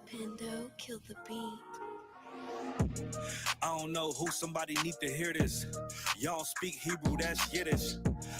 Pando killed the beat. I don't know who somebody need to hear this. Y'all speak Hebrew, that's Yiddish.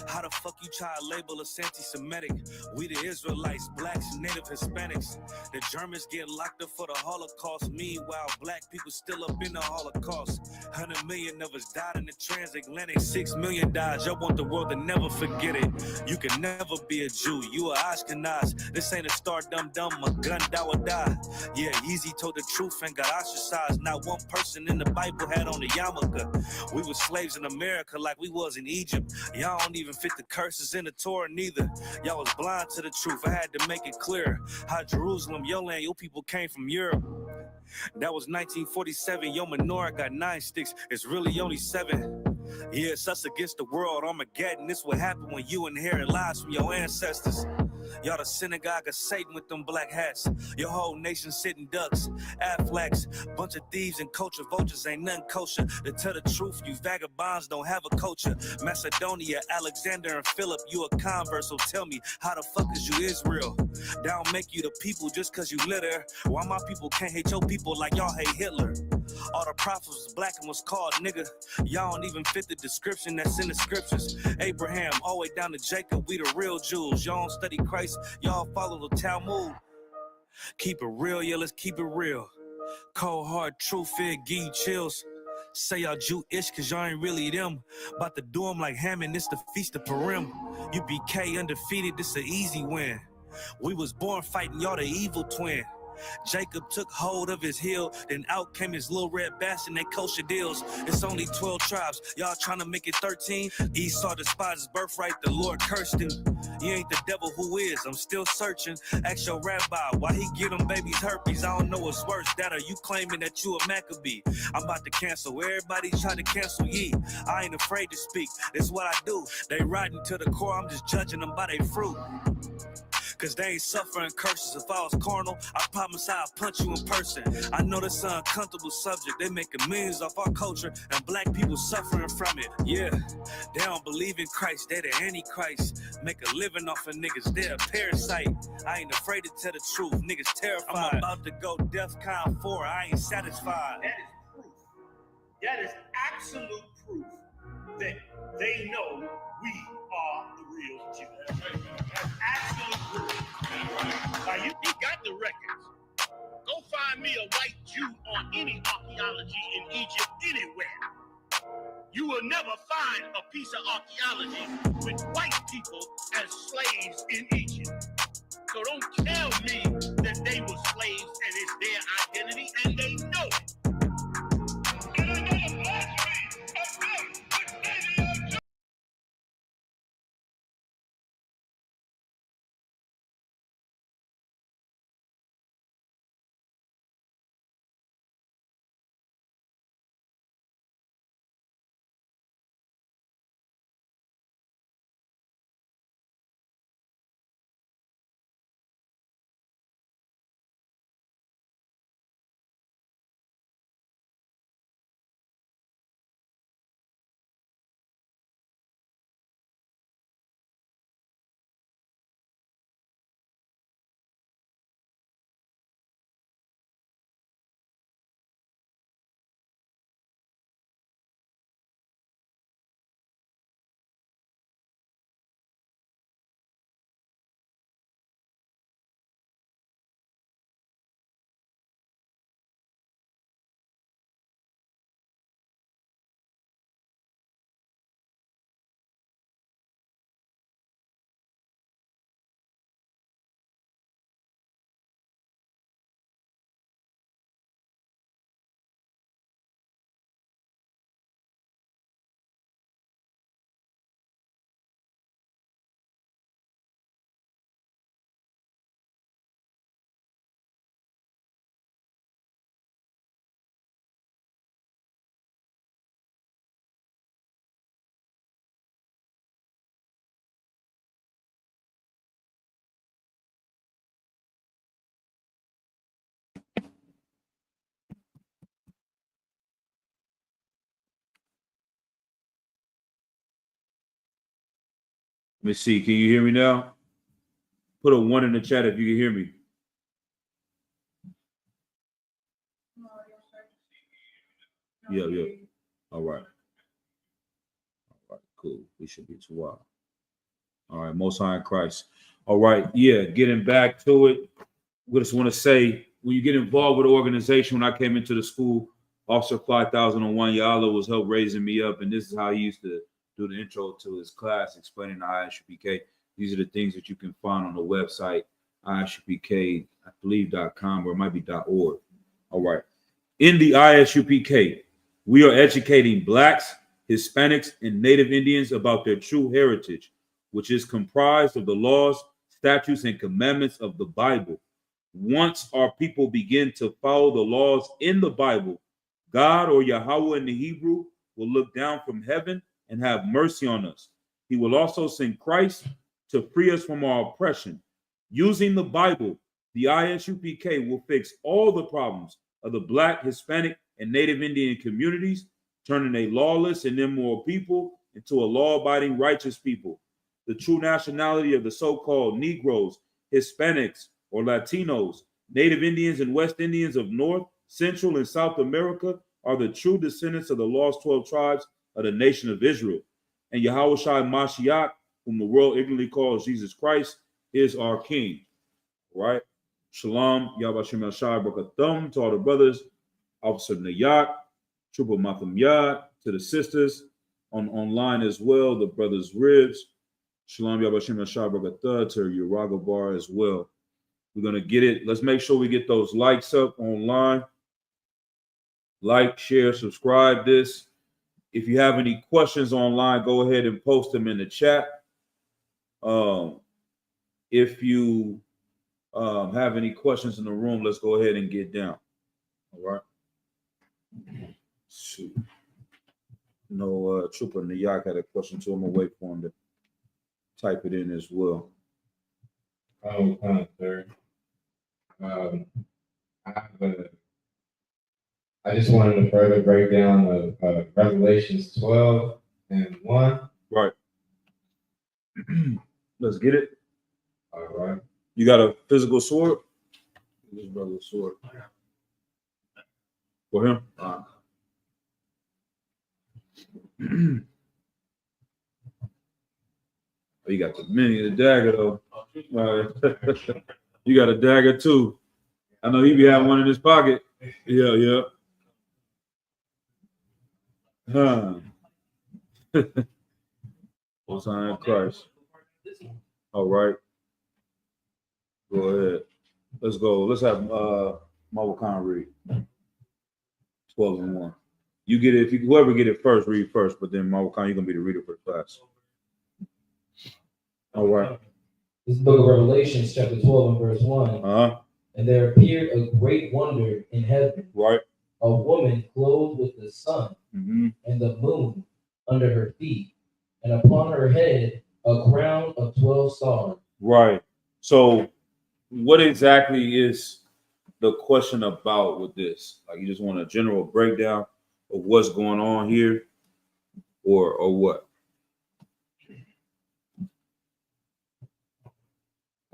How the fuck you try to label us anti-Semitic? We the Israelites, blacks, native Hispanics. The Germans get locked up for the Holocaust. Meanwhile, black people still up in the Holocaust. 100 million of us died in the transatlantic. 6 million died. Y'all want the world to never forget it. You can never be a Jew. You a Ashkenaz. This ain't a star dumb, a gun that would die. Yeah, Yeezy told the truth and got ostracized. Not one person in the Bible had on the yarmulke. We were slaves in America like we was in Egypt. Y'all don't even fit the curses in the Torah neither. Y'all was blind to the truth. I had to make it clear how Jerusalem, your land, your people came from Europe. That was 1947. Your menorah got 9 sticks. It's really only 7. Yeah, it's us against the world. Armageddon. This what happened when you inherit lies from your ancestors. Y'all the synagogue of Satan with them black hats. Your whole nation sitting ducks, Aflacs, bunch of thieves and culture vultures ain't nothing kosher. To tell the truth, you vagabonds don't have a culture. Macedonia, Alexander and Philip, you a convert, so tell me, how the fuck is you Israel? That don't make you the people just cause you live there. Why my people can't hate your people like y'all hate Hitler? All the prophets was black and was called nigga. Y'all don't even fit the description that's in the scriptures. Abraham, all the way down to Jacob, we the real Jews. Y'all don't study Christ, y'all follow the Talmud. Keep it real, yeah, let's keep it real. Cold hard truth, it give you chills. Say y'all Jewish cause y'all ain't really them. About to do them like Hammond, it's the Feast of Purim. UBK undefeated, this an easy win. We was born fighting, y'all the evil twin. Jacob took hold of his heel, then out came his little red bastard and they kosher deals. It's only 12 tribes, y'all trying to make it 13. Esau despised his birthright, the Lord cursed him. You ain't the devil, who is? I'm still searching. Ask your rabbi, why he give them babies herpes? I don't know what's worse, that or you claiming that you a Maccabee. I'm about to cancel, everybody trying to cancel ye. I ain't afraid to speak, that's what I do. They riding to the core, I'm just judging them by their fruit. Cause they ain't suffering curses. If I was carnal, I promise I'll punch you in person. I know that's an uncomfortable subject. They making millions off our culture and black people suffering from it. Yeah, they don't believe in Christ. They the Antichrist. Make a living off of niggas. They're a parasite. I ain't afraid to tell the truth. Niggas terrified. I'm about to go DEFCON 4. I ain't satisfied. That is proof. That is absolute proof that they know we are the real Jews. That's absolute proof. Now, he got the records. Go find me a white Jew on any archaeology in Egypt anywhere. You will never find a piece of archaeology with white people as slaves in Egypt. So don't tell me that they were slaves and it's their identity, and they know it. Let me see. Can you hear me now? Put a 1 in the chat if you can hear me. Yeah. All right, cool. We should be 2 hours. All right, Most High in Christ. All right, yeah, getting back to it. We just want to say, when you get involved with the organization, when I came into the school, Officer 5001 Yala was help raising me up, and this is how he used to do the intro to his class, explaining the ISUPK. These are the things that you can find on the website, ISUPK, I believe.com, or it might be .org. All right. In the ISUPK, we are educating Blacks, Hispanics, and Native Indians about their true heritage, which is comprised of the laws, statutes, and commandments of the Bible. Once our people begin to follow the laws in the Bible, God, or Yahweh in the Hebrew, will look down from heaven and have mercy on us. He will also send Christ to free us from our oppression. Using the Bible, the ISUPK will fix all the problems of the Black, Hispanic, and Native Indian communities, turning a lawless and immoral people into a law-abiding, righteous people. The true nationality of the so-called Negroes, Hispanics, or Latinos, Native Indians, and West Indians of North, Central, and South America are the true descendants of the lost 12 tribes of the nation of Israel. And Yahweh Shai Mashiach, whom the world ignorantly calls Jesus Christ, is our King. Right? Shalom, Yahweh Shem Shai Brakathum to all the brothers, Officer Nayak, Trooper Matham Yad, to the sisters online as well, the brothers Ribs, Shalom Yahweh Shem Shai Brakathum to Uraga Bar as well. We're going to get it. Let's make sure we get those likes up online. Like, share, subscribe this. If you have any questions online, go ahead and post them in the chat. If you have any questions in the room, let's go ahead and get down. All right. Shoot. No, Trooper Nayak had a question too. I'm going to wait for him to type it in as well. Oh, sir. I just wanted to further break down of Revelations 12 and 1. Right. Let's get it. All right. You got a physical sword? This brother's sword. For him? Oh, you got the mini, the dagger though. You got a dagger too. I know he be having one in his pocket. Yeah. Most High in Christ. All right. Go ahead. Let's go. Let's have Marvel Khan read 12 and 1. You get it. If you whoever get it first, read first. But then Marvel Khan, you're gonna be the reader for the class. All right. This is the book of Revelation, chapter 12 and verse 1. And there appeared a great wonder in heaven. Right. A woman clothed with the sun and the moon under her feet, and upon her head a crown of 12 stars. Right. So, what exactly is the question about with this? Like, you just want a general breakdown of what's going on here, or what?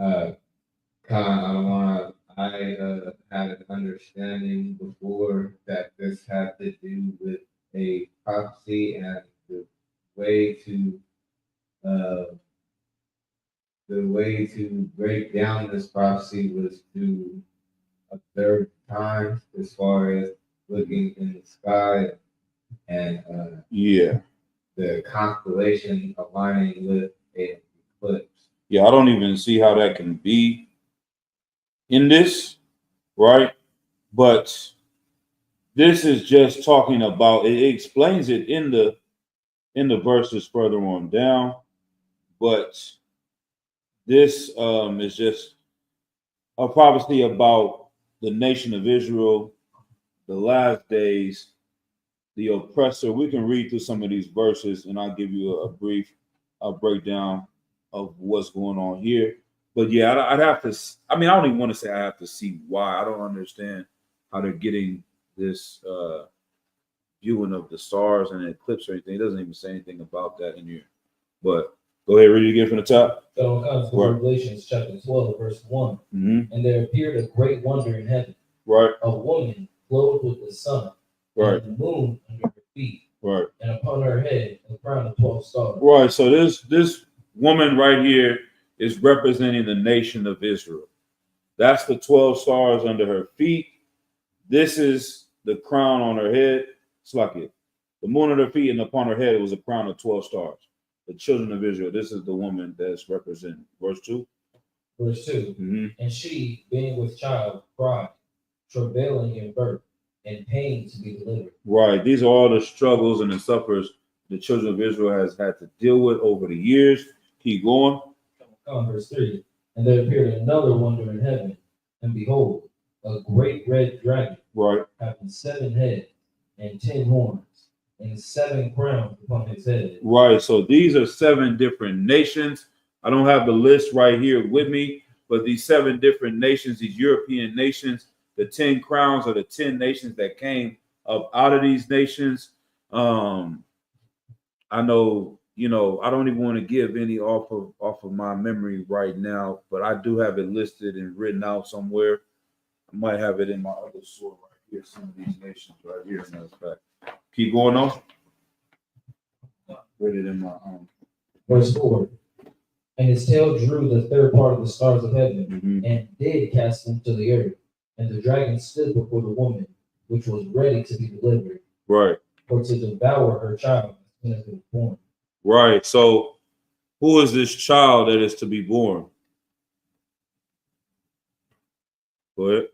I had an understanding before that this had to do with a prophecy, and the way to break down this prophecy was to observe times, as far as looking in the sky and the constellation aligning with an eclipse. Yeah, I don't even see how that can be in this, right? But this is just talking about, it explains it in the verses further on down, but this is just a prophecy about the nation of Israel, the last days, the oppressor. We can read through some of these verses and I'll give you a brief breakdown of what's going on here. But yeah, I'd have to, I mean, I don't even want to say I have to see why. I don't understand how they're getting this viewing of the stars and the eclipse or anything. It doesn't even say anything about that in here. But Go ahead, read it again from the top. So it comes to Right. Revelations chapter 12, verse 1. Mm-hmm. And there appeared a great wonder in heaven, Right, a woman clothed with the sun, right, and the moon under her feet, right. and upon her head a crown of 12 stars. Right. So this woman right here is representing the nation of Israel. That's the 12 stars under her feet. This is the crown on her head. It's like it. The moon on her feet, and upon her head it was a crown of 12 stars. The children of Israel. This is the woman that's represented. Verse 2. Verse 2. Mm-hmm. And she, being with child, cried, travailing in birth, and pain to be delivered. Right. These are all the struggles and the suffers the children of Israel has had to deal with over the years. Keep going. Verse 3. And there appeared another wonder in heaven, and behold, a great red dragon, Right. having 7 heads and 10 horns, and 7 crowns upon his head. Right. So these are 7 different nations. I don't have the list right here with me, but these 7 different nations, these European nations, the 10 crowns are the 10 nations that came up out of these nations. I know, I don't even want to give any off of my memory right now, but I do have it listed and written out somewhere. I might have it in my other sword right here. Some of these nations right here. Matter of fact. Keep going on. Read it in my Verse 4. And his tail drew the third part of the stars of heaven, Mm-hmm. and did cast them to the earth. And the dragon stood before the woman, which was ready to be delivered, Right. or to devour her child as soon as it was born. Right. So who is this child that is to be born? Go ahead.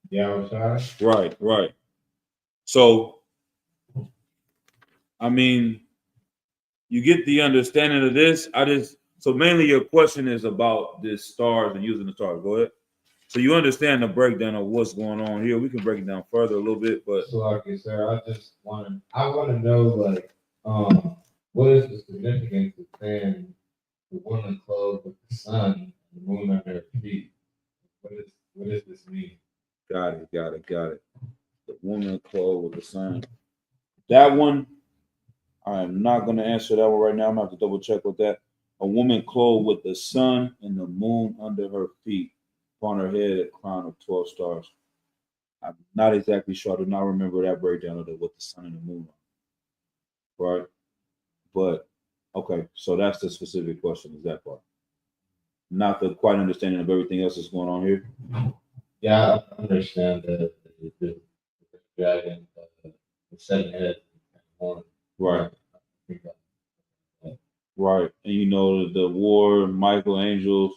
Yahweh. Right, right. So, I mean, you get the understanding of this. So mainly your question is about this stars and using the stars. Go ahead. So you understand the breakdown of what's going on here. We can break it down further a little bit, but So, okay, sir, I want to know, like, what is the significance of saying the woman clothed with the sun and the moon under her feet? What does this mean? got it. The woman clothed with the sun. That one, I'm not going to answer that one right now. I'm going to have to double check with that. A woman clothed with the sun and the moon under her feet, upon her head a crown of 12 stars. I'm not exactly sure. I do not remember that breakdown of what the sun and the moon are. Right? But, okay, so that's the specific question, is that part. Not the quite understanding of everything else that's going on here. Yeah, I understand the dragon, the 7 heads and 1. Right. Right. And the war, Michael Angels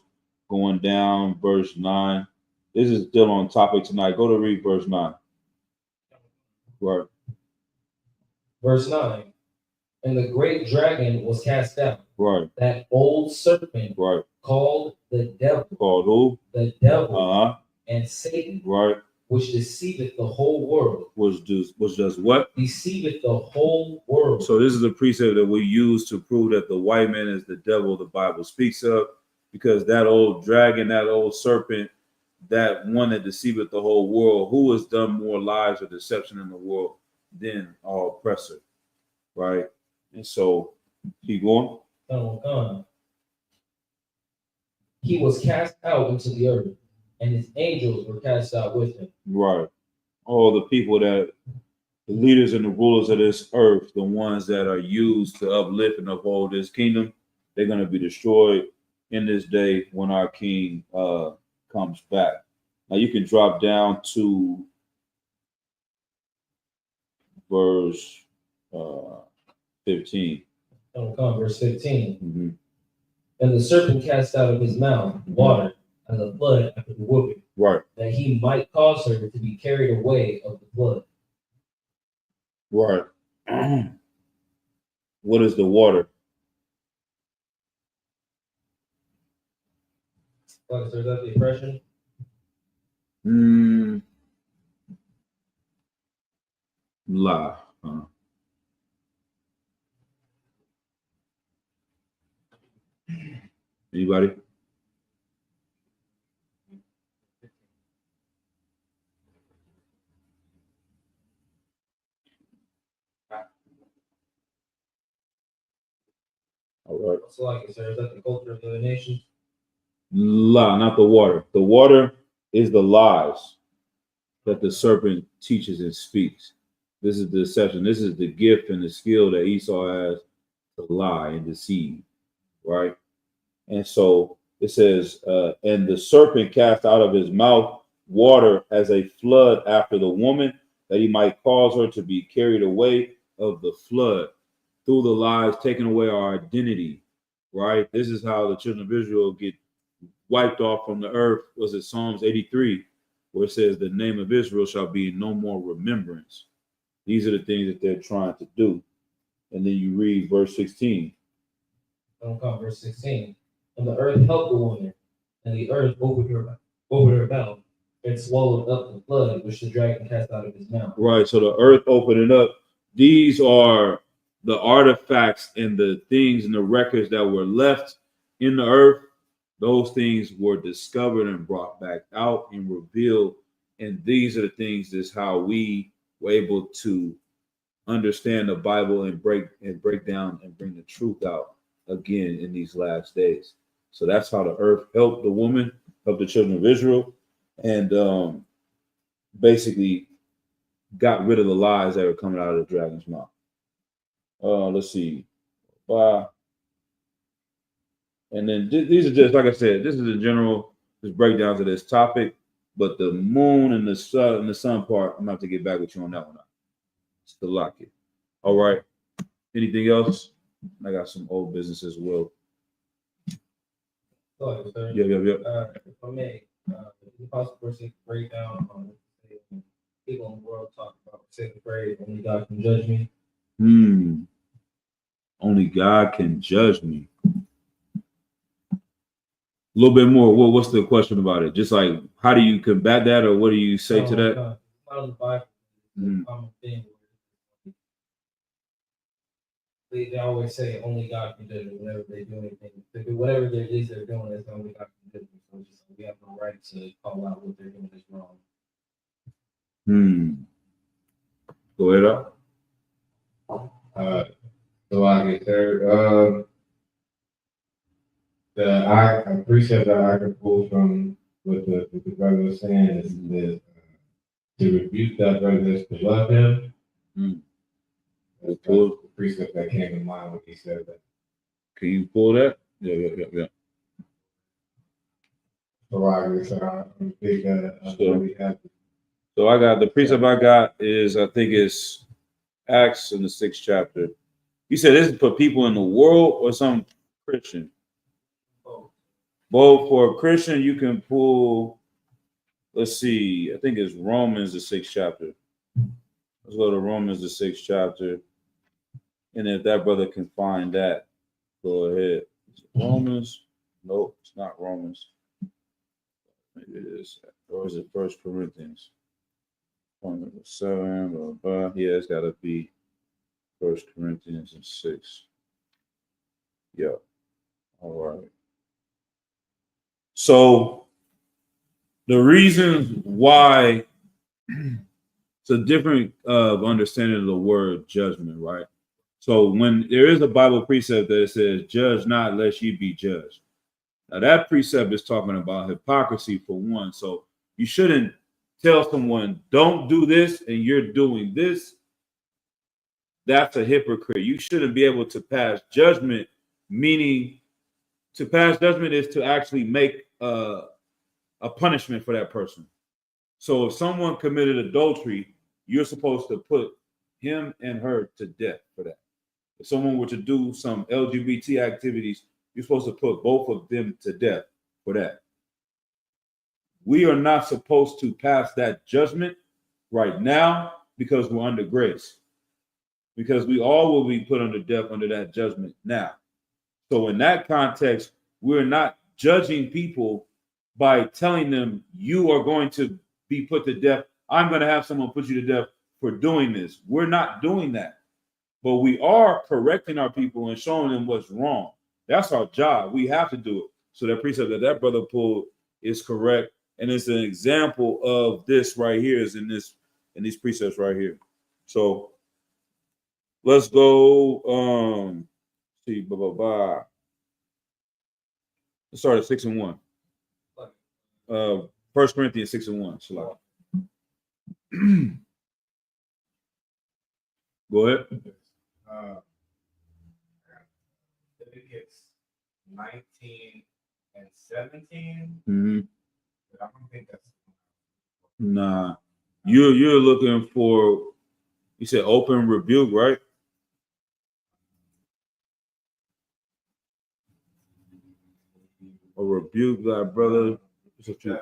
going down, verse 9. This is still on topic tonight. Go to read verse 9. Right. Verse 9. And the great dragon was cast out, Right. that old serpent, Right. called the devil. Called who? The devil. Uh-huh. And Satan. Right. Which deceiveth the whole world. Which does what? Deceiveth the whole world. So this is a precept that we use to prove that the white man is the devil the Bible speaks of, because that old dragon, that old serpent, that one that deceiveth the whole world, who has done more lies or deception in the world than our oppressor, right? And so, keep going. He was cast out into the earth, and his angels were cast out with him. Right. All the people the leaders and the rulers of this earth, the ones that are used to uplift and uphold this kingdom, they're going to be destroyed in this day when our king comes back. Now you can drop down to verse 15. Verse 15. Mm-hmm. And the serpent cast out of his mouth water and the flood after the whooping, right, that he might cause her to be carried away of the flood. Right. What is the water? So is that the oppression? Lie. Anybody? All right. So like, sir, is that the culture of the other nations? La, not the water. The water is the lies that the serpent teaches and speaks. This is the deception. This is the gift and the skill that Esau has to lie and deceive, right? And so it says, and the serpent cast out of his mouth water as a flood after the woman, that he might cause her to be carried away of the flood through the lies, taking away our identity, right? This is how the children of Israel get wiped off from the earth. Was it Psalms 83, where it says the name of Israel shall be no more remembrance. These are the things that they're trying to do. And then you read verse 16. Verse 16. And the earth helped the woman, and the earth opened her mouth and swallowed up the flood which the dragon cast out of his mouth. Right. So the earth opening up. These are the artifacts and the things and the records that were left in the earth. Those things were discovered and brought back out and revealed. And these are the things that's how we were able to understand the Bible and break down and bring the truth out again in these last days. So that's how the earth helped the woman, helped the children of Israel, and basically got rid of the lies that were coming out of the dragon's mouth. Let's see. And then these are just, like I said, this is a general just breakdowns of this topic. But the moon and the sun part, I'm gonna have to get back with you on that one. It's the lock it. All right. Anything else? I got some old business as well. Sorry, sir. Yeah. If I may, is it possible for us to break down on people in the world talk about say the phrase, only God can judge me? Only God can judge me. A little bit more. What's the question about it? Just like, how do you combat that, or what do you say to that? Not in the Bible. It's a common thing. They always say only God can judge me whenever they do anything. They do whatever it is they're doing, it's only God can judge me. So it's just, we have no right to call out what they're doing is wrong. Go ahead up. So I get there. The precept that I could pull from what the brother was saying is to rebuke that brother is to love him. That's the precept that came to mind when he said that. Can you pull that? Yeah. So I think So I got the precept I got is, I think it's Acts in the 6th chapter. You said this is for people in the world or some Christian? Both. For a Christian, you can pull, let's see, I think it's Romans, the 6th chapter. Let's go to Romans, the 6th chapter. And if that brother can find that, go ahead. Is it Romans? Nope, it's not Romans. Maybe it is. Or is it 1 Corinthians? 7, yeah, it's got to be 1 Corinthians 6. Yeah. All right. So the reasons why it's a different understanding of the word judgment, right? So when there is a Bible precept that says, judge not lest ye be judged. Now that precept is talking about hypocrisy for one. So you shouldn't tell someone, don't do this, and you're doing this. That's a hypocrite. You shouldn't be able to pass judgment, meaning to pass judgment is to actually make a punishment for that person. So if someone committed adultery, you're supposed to put him and her to death for that. If someone were to do some LGBT activities, you're supposed to put both of them to death for that. We are not supposed to pass that judgment right now because we're under grace. Because we all will be put under death under that judgment now. So in that context, we're not judging people by telling them you are going to be put to death. I'm going to have someone put you to death for doing this. We're not doing that. But we are correcting our people and showing them what's wrong. That's our job. We have to do it. So that precept that brother pulled is correct. And it's an example of this right here is in these precepts right here. So let's go. see, Let's start at 6 and 1. 1 Corinthians 6 and 1. Go ahead. Leviticus 19 and 17. Mm-hmm. But I don't think that's. Nah, you're looking for. You said open rebuke, right? A rebuke thy brother. It's a few.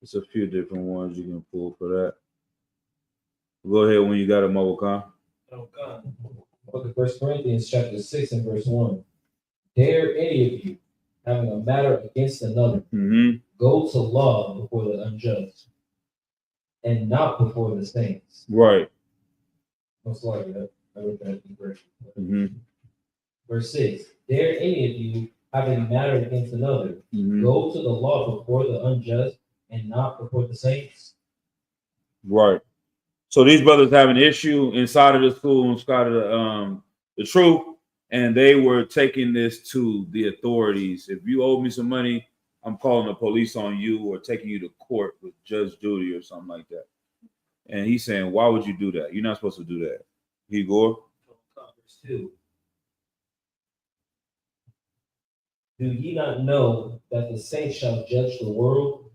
It's a few different ones you can pull for that. Go ahead when you got a mobile con. Book of 1 Corinthians chapter 6 and verse 1. Dare any of you, having a matter against another, go to law before the unjust, and not before the saints. Right. Most likely that. I wrote that in verse. Verse 6. Dare any of you, having a matter against another, go to the law before the unjust, and not before the saints. Right. So these brothers have an issue inside of the school, inside of the truth, and they were taking this to the authorities. If you owe me some money, I'm calling the police on you or taking you to court with Judge Judy or something like that. And he's saying, why would you do that? You're not supposed to do that. Igor? Verse 2. Do ye not know that the saints shall judge the world?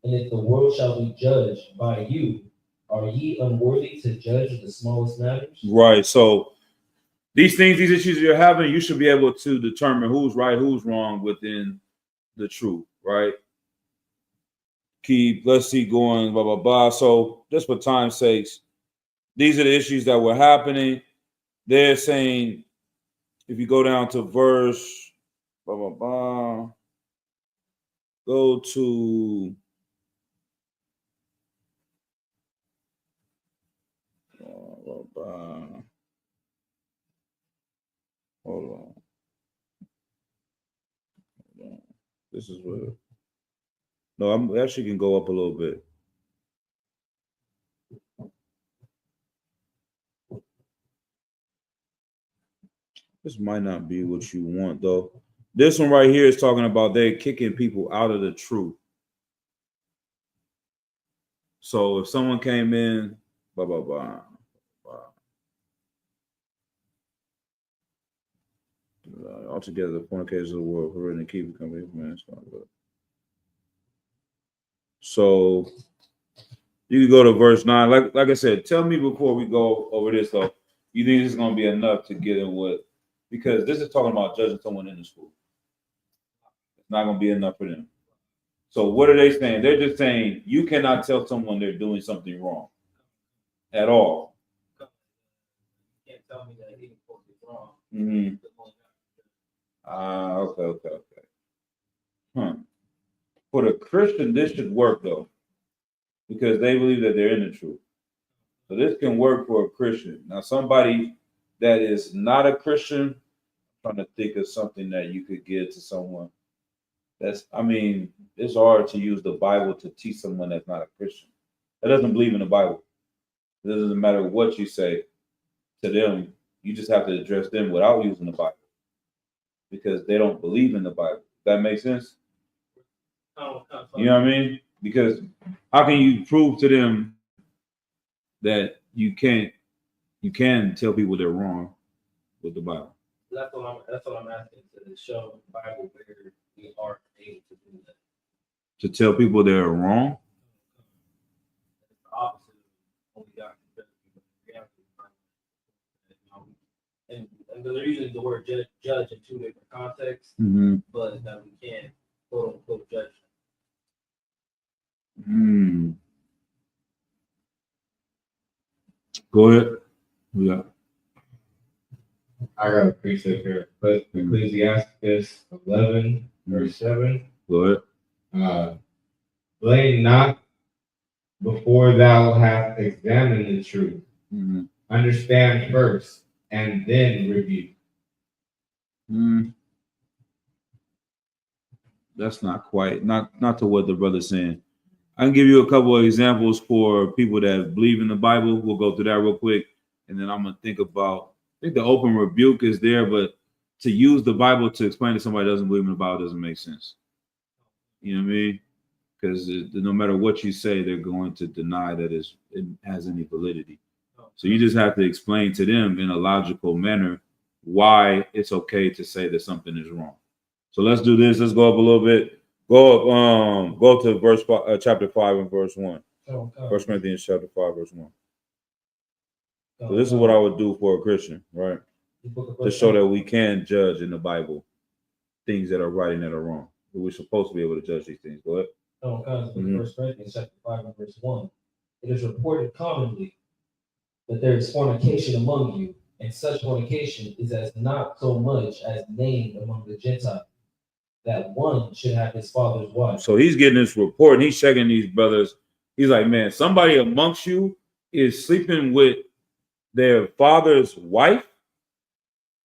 And if the world shall be judged by you, are ye unworthy to judge the smallest matters? Right. So these things, these issues you're having, you should be able to determine who's right, who's wrong within the truth, right? Let's see going, blah, blah, blah. So just for time's sakes, these are the issues that were happening. They're saying, if you go down to verse, blah, blah, blah, go to, blah, blah. Hold on. This is where. No, I'm actually can go up a little bit. This might not be what you want, though. This one right here is talking about they're kicking people out of the truth. So if someone came in, blah, blah, blah. Altogether, the fornicators of the world who are in the keeping company of man. So you can go to verse 9. Like I said, tell me before we go over this though. You think this is going to be enough to get in with? Because this is talking about judging someone in the school. It's not going to be enough for them. So what are they saying? They're just saying you cannot tell someone they're doing something wrong at all. You can't tell me that he was wrong. Okay. For the Christian, this should work though, because they believe that they're in the truth. So this can work for a Christian. Now, somebody that is not a Christian, I'm trying to think of something that you could give to someone. It's hard to use the Bible to teach someone that's not a Christian. That doesn't believe in the Bible. It doesn't matter what you say to them. You just have to address them without using the Bible, because they don't believe in the Bible. That makes sense? You know what I mean? Because how can you prove to them that you can tell people they're wrong with the Bible? That's what I'm asking, to show the Bible where we are able to do that. To tell people they're wrong? It's the opposite of only God can judge people. And they're using the word judge in two different contexts, but that we can't quote unquote judge them. Go ahead. Yeah. I got a precept here. But Ecclesiastes 11, verse 7. Go ahead. Blame not before thou hast examined the truth. Understand first, and then rebuke. That's not quite not to what the brother's saying. I can give you a couple of examples for people that believe in the Bible. We'll go through that real quick, and then I'm gonna think about. I think the open rebuke is there, but to use the Bible to explain to somebody who doesn't believe in the Bible doesn't make sense. You know what I mean? Because no matter what you say, they're going to deny that it has any validity. So you just have to explain to them in a logical manner why it's okay to say that something is wrong. So let's do this. Let's go up a little bit. Go up. Go to verse chapter 5 and verse 1. First Corinthians chapter 5 verse 1. So this is what I would do for a Christian, right? To show that we can judge in the Bible things that are right and that are wrong. We're supposed to be able to judge these things. Go ahead. First Corinthians chapter 5 and verse 1. It is reported commonly that there is fornication among you, and such fornication is as not so much as named among the Gentiles, that one should have his father's wife. So he's getting this report and he's checking these brothers. He's like, man, somebody amongst you is sleeping with their father's wife.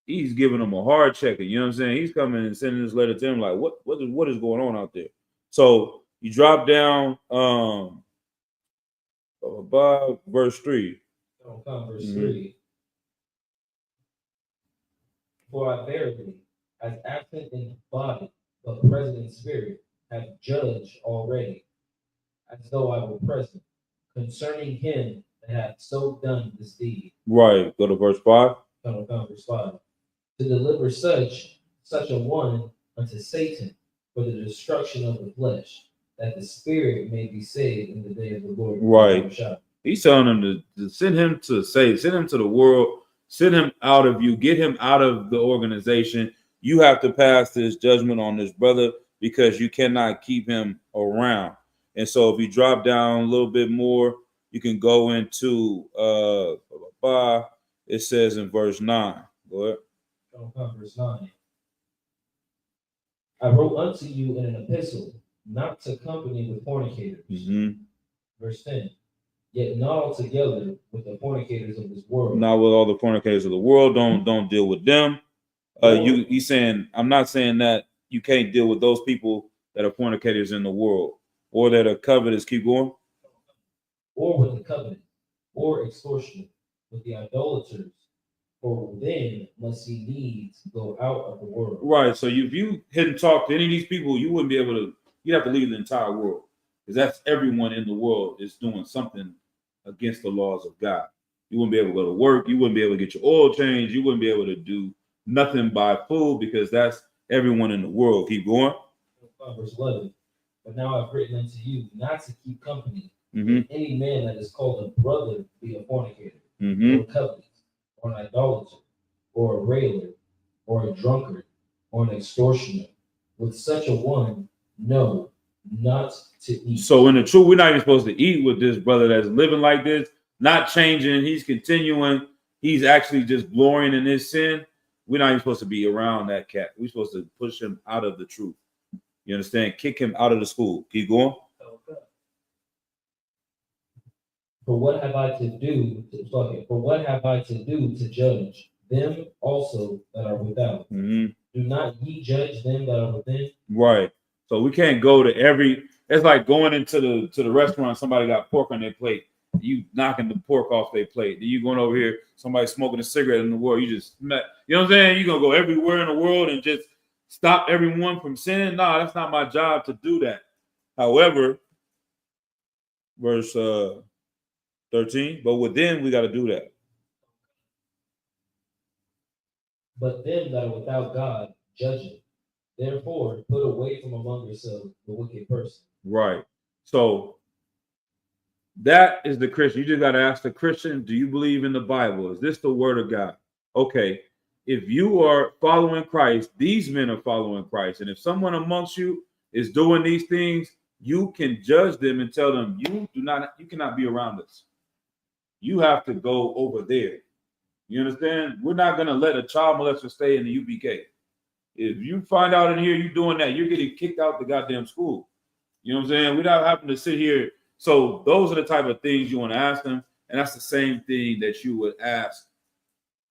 He's giving them a hard checking. You know what I'm saying? He's coming and sending this letter to him like, what is going on out there? So you drop down above verse 3. Verse 3. For I verily, as absent in body, but present in spirit, have judged already, as though I were present, concerning him that hath so done this deed. Right. Go to verse 5. Verse 5. To deliver such a one unto Satan for the destruction of the flesh, that the spirit may be saved in the day of the Lord. Right. He's telling them to send him to send him to the world, send him out of you, get him out of the organization. You have to pass this judgment on this brother because you cannot keep him around. And so if you drop down a little bit more, you can go into it says in verse 9. Go ahead. Verse 9. I wrote unto you in an epistle, not to company with fornicators. Verse 10. Yet not altogether with the fornicators of this world. Not with all the fornicators of the world. Don't deal with them. He's saying, I'm not saying that you can't deal with those people that are fornicators in the world or that are covetous. Keep going. Or with the covenant, or extortionate, with the idolaters, for then must he needs go out of the world. Right. So if you hadn't talked to any of these people, you wouldn't be able to. You'd have to leave the entire world, because that's everyone in the world is doing something against the laws of God. You wouldn't be able to go to work. You wouldn't be able to get your oil changed. You wouldn't be able to do nothing by food, because that's everyone in the world. Keep going. Verse 11. But now I've written unto you not to keep company with any man that is called a brother be a fornicator, or covetous, or an idolater, or a railer, or a drunkard, or an extortioner. With such a one, no, not to eat. So in the truth, we're not even supposed to eat with this brother that's living like this, not changing. He's continuing. He's actually just glorying in his sin. We're not even supposed to be around that cat. We're supposed to push him out of the truth. You understand? Kick him out of the school. Keep going. Okay. For what have I to do to judge them also that are without? Do not ye judge them that are within? Right. So we can't go to every. It's like going into the restaurant. Somebody got pork on their plate. You knocking the pork off their plate. Then you going over here. Somebody smoking a cigarette in the world. You just, you know what I'm saying? You gonna go everywhere in the world and just stop everyone from sinning? No, that's not my job to do that. However, verse 13. But within, we got to do that. But them that are without God judge it. Therefore, put away from among yourselves the wicked person. Right. So that is the Christian. You just got to ask the Christian, do you believe in the Bible? Is this the word of God? Okay. If you are following Christ, these men are following Christ. And if someone amongst you is doing these things, you can judge them and tell them, you cannot be around us. You have to go over there. You understand? We're not going to let a child molester stay in the UPK. If you find out in here you doing that, you're getting kicked out the goddamn school. You know what I'm saying? We're not having to sit here. So those are the type of things you want to ask them. And that's the same thing that you would ask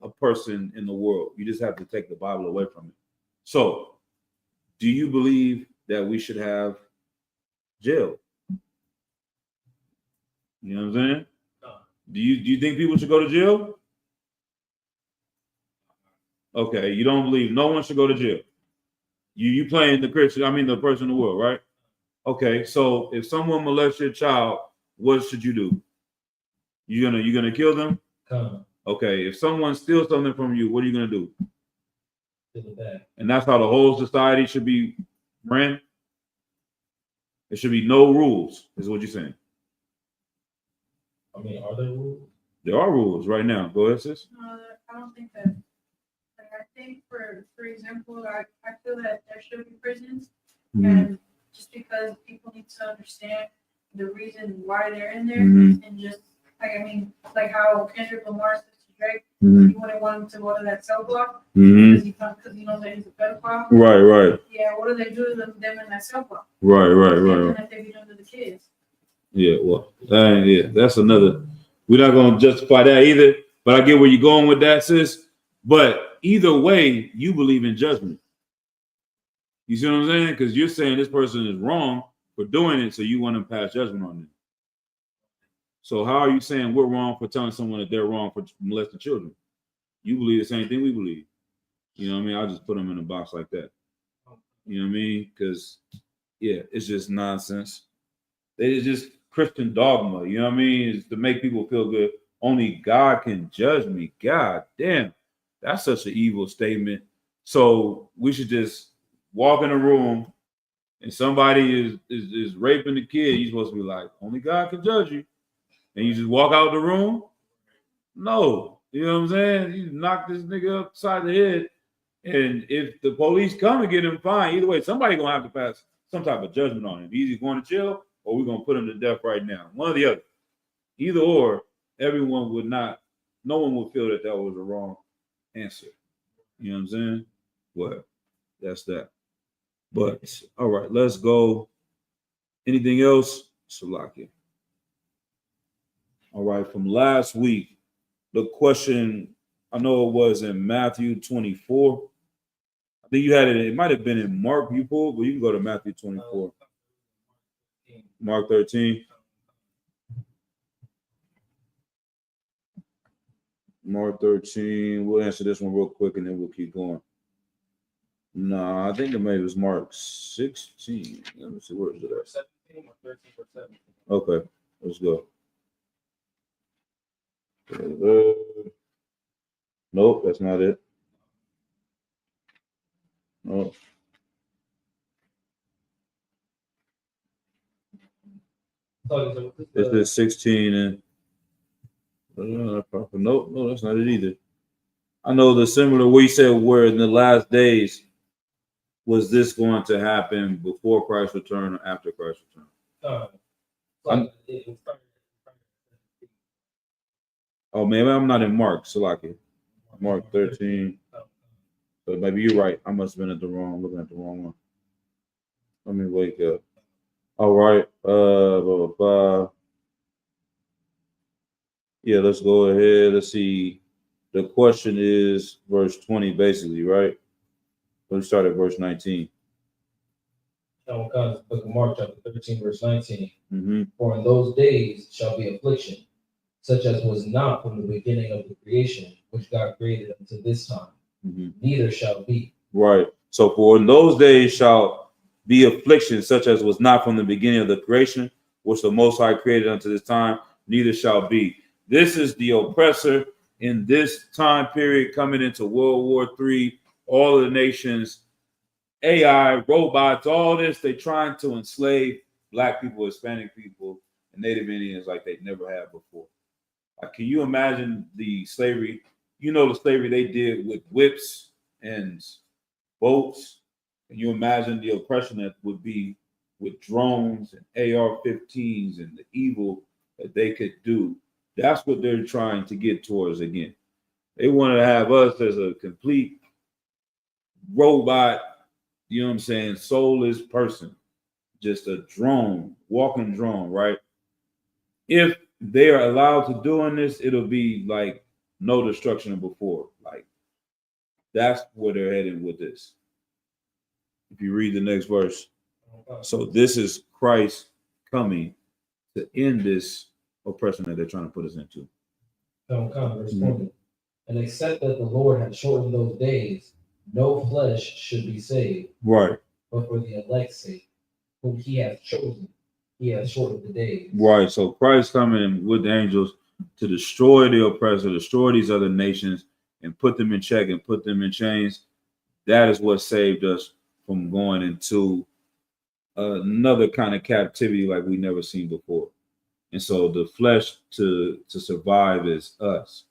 a person in the world. You just have to take the Bible away from it. So do you believe that we should have jail? You know what I'm saying? No. Do you think people should go to jail? Okay, you don't believe no one should go to jail. You playing the Christian, I mean the person in the world, right? Okay, so if someone molests your child, what should you do? You gonna kill them? Come. Okay, if someone steals something from you, what are you gonna do? To the back. And that's how the whole society should be ran. There should be no rules, is what you're saying. I mean, are there rules? There are rules right now. Go ahead, sis. No, I don't think that. Like, I think, for example, I feel that there should be prisons, and just because people need to understand the reason why they're in there, and just like, I mean, like how Kendrick Lamar says to Drake, he wouldn't want him to go to that cell block because he knows that he's a pedophile. Right. Yeah, what do they do to them in that cell block? Right. That they be doing to the kids. Yeah, well, that's another. We're not gonna justify that either. But I get where you're going with that, sis. But either way, you believe in judgment. You see what I'm saying? Because you're saying this person is wrong for doing it, so you want to pass judgment on them. So how are you saying we're wrong for telling someone that they're wrong for molesting children? You believe the same thing we believe. You know what I mean? I'll just put them in a box like that. You know what I mean? Because, yeah, it's just nonsense. It's just Christian dogma. You know what I mean? It's to make people feel good. Only God can judge me. God damn. That's such an evil statement. So we should just walk in a room and somebody is raping the kid. You're supposed to be like, only God can judge you. And you just walk out the room? No. You know what I'm saying? You knock this nigga upside the head. And if the police come and get him, fine. Either way, somebody gonna have to pass some type of judgment on him. He's going to jail or we're gonna put him to death right now. One or the other. Either or, no one would feel that was a wrong answer. You know what I'm saying? Well, that's that. But all right, let's go. Anything else? Salakia. All right, from last week, the question, I know it was in Matthew 24. I think you had it might have been in Mark you pulled, but you can go to Matthew 24. Mark 13. Mark 13. We'll answer this one real quick and then we'll keep going. No, I think it maybe was Mark 16. Let me see, where is it at? 17 or 13 or 17. Okay, let's go. Nope, that's not it. No. This is 16 and no, that's not it either. I know the similar we said where in the last days was this going to happen before Christ's return or after Christ's return? Oh, maybe I'm not in Mark, Salaki. Mark 13. But maybe you're right. I must have been looking at the wrong one. Let me wake up. All right. Yeah, let's go ahead. Let's see. The question is verse 20, basically, right? Let's start at verse 19. Book of Mark, chapter 13, verse 19. For in those days shall be affliction, such as was not from the beginning of the creation, which God created unto this time. Neither shall be. Right. So for in those days shall be affliction, such as was not from the beginning of the creation, which the Most High created unto this time, neither shall be. This is the oppressor in this time period coming into World War III. All of the nations, AI, robots, all this, they trying to enslave Black people, Hispanic people, and Native Indians like they never had before. Like, can you imagine the slavery? You know the slavery they did with whips and boats. Can you imagine the oppression that would be with drones and AR-15s and the evil that they could do? That's what they're trying to get towards again. They want to have us as a complete robot, you know what I'm saying, soulless person, just a drone, walking drone, right? If they are allowed to doing this, it'll be like no destruction before. Like, that's where they're heading with this. If you read the next verse. So this is Christ coming to end this oppression that they're trying to put us into. Verse 20. And except that the Lord had shortened those days, no flesh should be saved. Right. But for the elect's sake, whom he hath chosen, he hath shortened the days. Right. So Christ coming with the angels to destroy the oppressor, destroy these other nations, and put them in check and put them in chains. That is what saved us from going into another kind of captivity like we never seen before. And so the flesh to survive is us.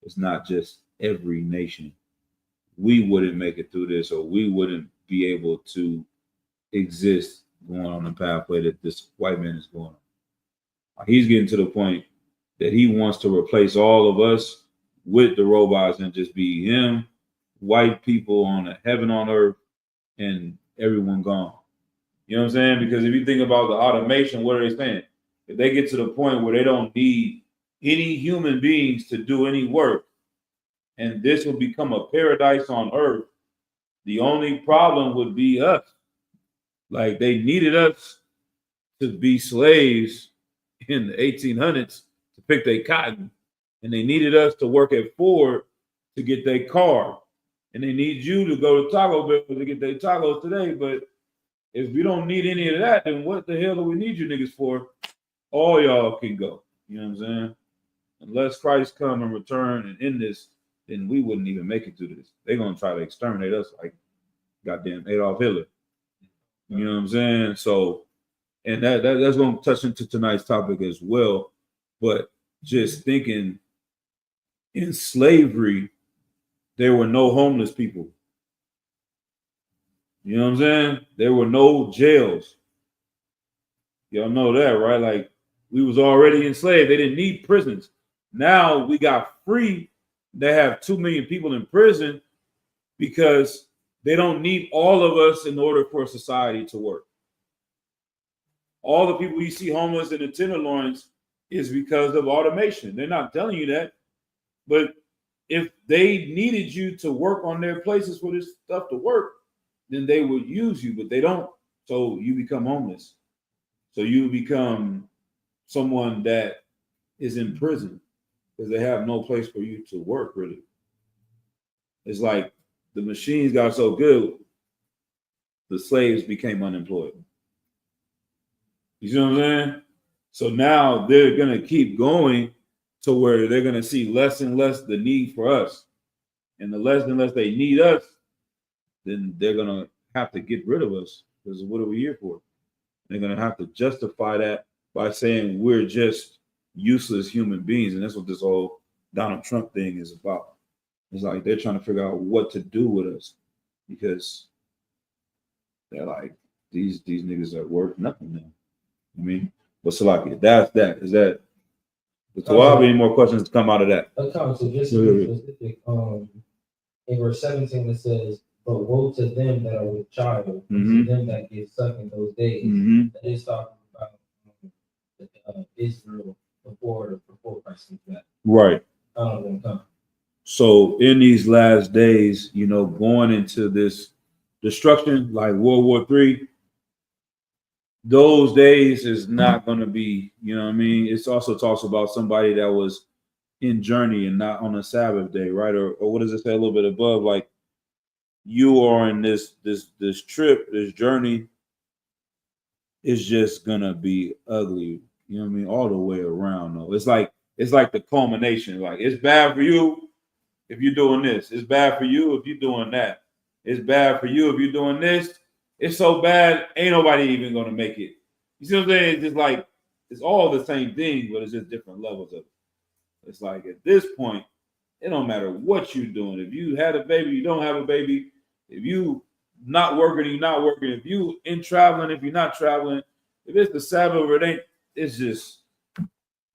It's not just every nation. We wouldn't make it through this, or we wouldn't be able to exist going on the pathway that this white man is going on. He's getting to the point that he wants to replace all of us with the robots and just be him, white people on a heaven on earth, and everyone gone. You know what I'm saying? Because if you think about the automation, what are they saying? If they get to the point where they don't need any human beings to do any work, and this will become a paradise on earth, the only problem would be us. Like they needed us to be slaves in the 1800s to pick their cotton, and they needed us to work at Ford to get their car, and they need you to go to Taco Bell to get their tacos today. But if we don't need any of that, then what the hell do we need you niggas for? All y'all can go. You know what I'm saying? Unless Christ come and return and end this, then we wouldn't even make it through this. They're gonna try to exterminate us like goddamn Adolf Hitler. You know what I'm saying? So, and that's gonna touch into tonight's topic as well. But just thinking, in slavery, there were no homeless people. You know what I'm saying? There were no jails. Y'all know that, right? Like we was already enslaved. They didn't need prisons. Now we got free. They have 2 million people in prison because they don't need all of us in order for society to work. All the people you see homeless in the Tenderloins is because of automation. They're not telling you that. But if they needed you to work on their places for this stuff to work, then they would use you, but they don't. So you become homeless. So you become someone that is in prison because they have no place for you to work, really. It's like the machines got so good, the slaves became unemployed. You see what I'm saying? So now they're going to keep going to where they're going to see less and less the need for us. And the less and less they need us, then they're going to have to get rid of us because what are we here for? They're going to have to justify that by saying we're just useless human beings. And that's what this whole Donald Trump thing is about. It's like they're trying to figure out what to do with us because they're like, these niggas are worth nothing now. I mean, but Salaki, that's that. Is that, so I'll have any more questions to come out of that? So just to be specific, in verse 17 it says, but woe to them that are with child, to them that get sucked in those days. That is talking about Israel before Christ comes back. Right. Come. So in these last days, you know, going into this destruction like World War III, those days is not going to be, you know what I mean? It also talks about somebody that was in journey and not on a Sabbath day, right? Or what does it say a little bit above? Like you are in this trip, this journey is just going to be ugly. You know what I mean? All the way around though. It's like the culmination. Like it's bad for you if you're doing this. It's bad for you if you're doing that. It's bad for you if you're doing this. It's so bad, ain't nobody even gonna make it. You see what I'm saying? It's just like it's all the same thing, but it's just different levels of it. It's like at this point, it don't matter what you're doing. If you had a baby, you don't have a baby. If you not working, you're not working. If you in traveling, if you're not traveling, if it's the Sabbath or it ain't, it's just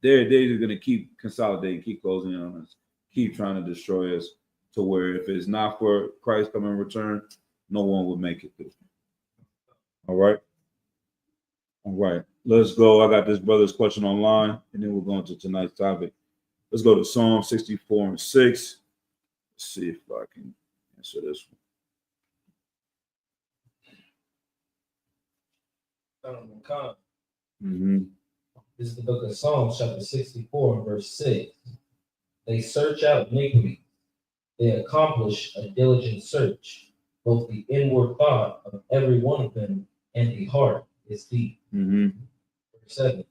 they're gonna keep consolidating, keep closing in on us, keep trying to destroy us to where if it's not for Christ coming in return, no one would make it through. All right. Let's go. I got this brother's question online, and then we're going to tonight's topic. Let's go to Psalm 64 and 6. Let's see if I can answer this one. This is the book of Psalms, chapter 64, and verse 6. They search out iniquity. They accomplish a diligent search. Both the inward thought of every one of them and the heart is deep. Verse 7.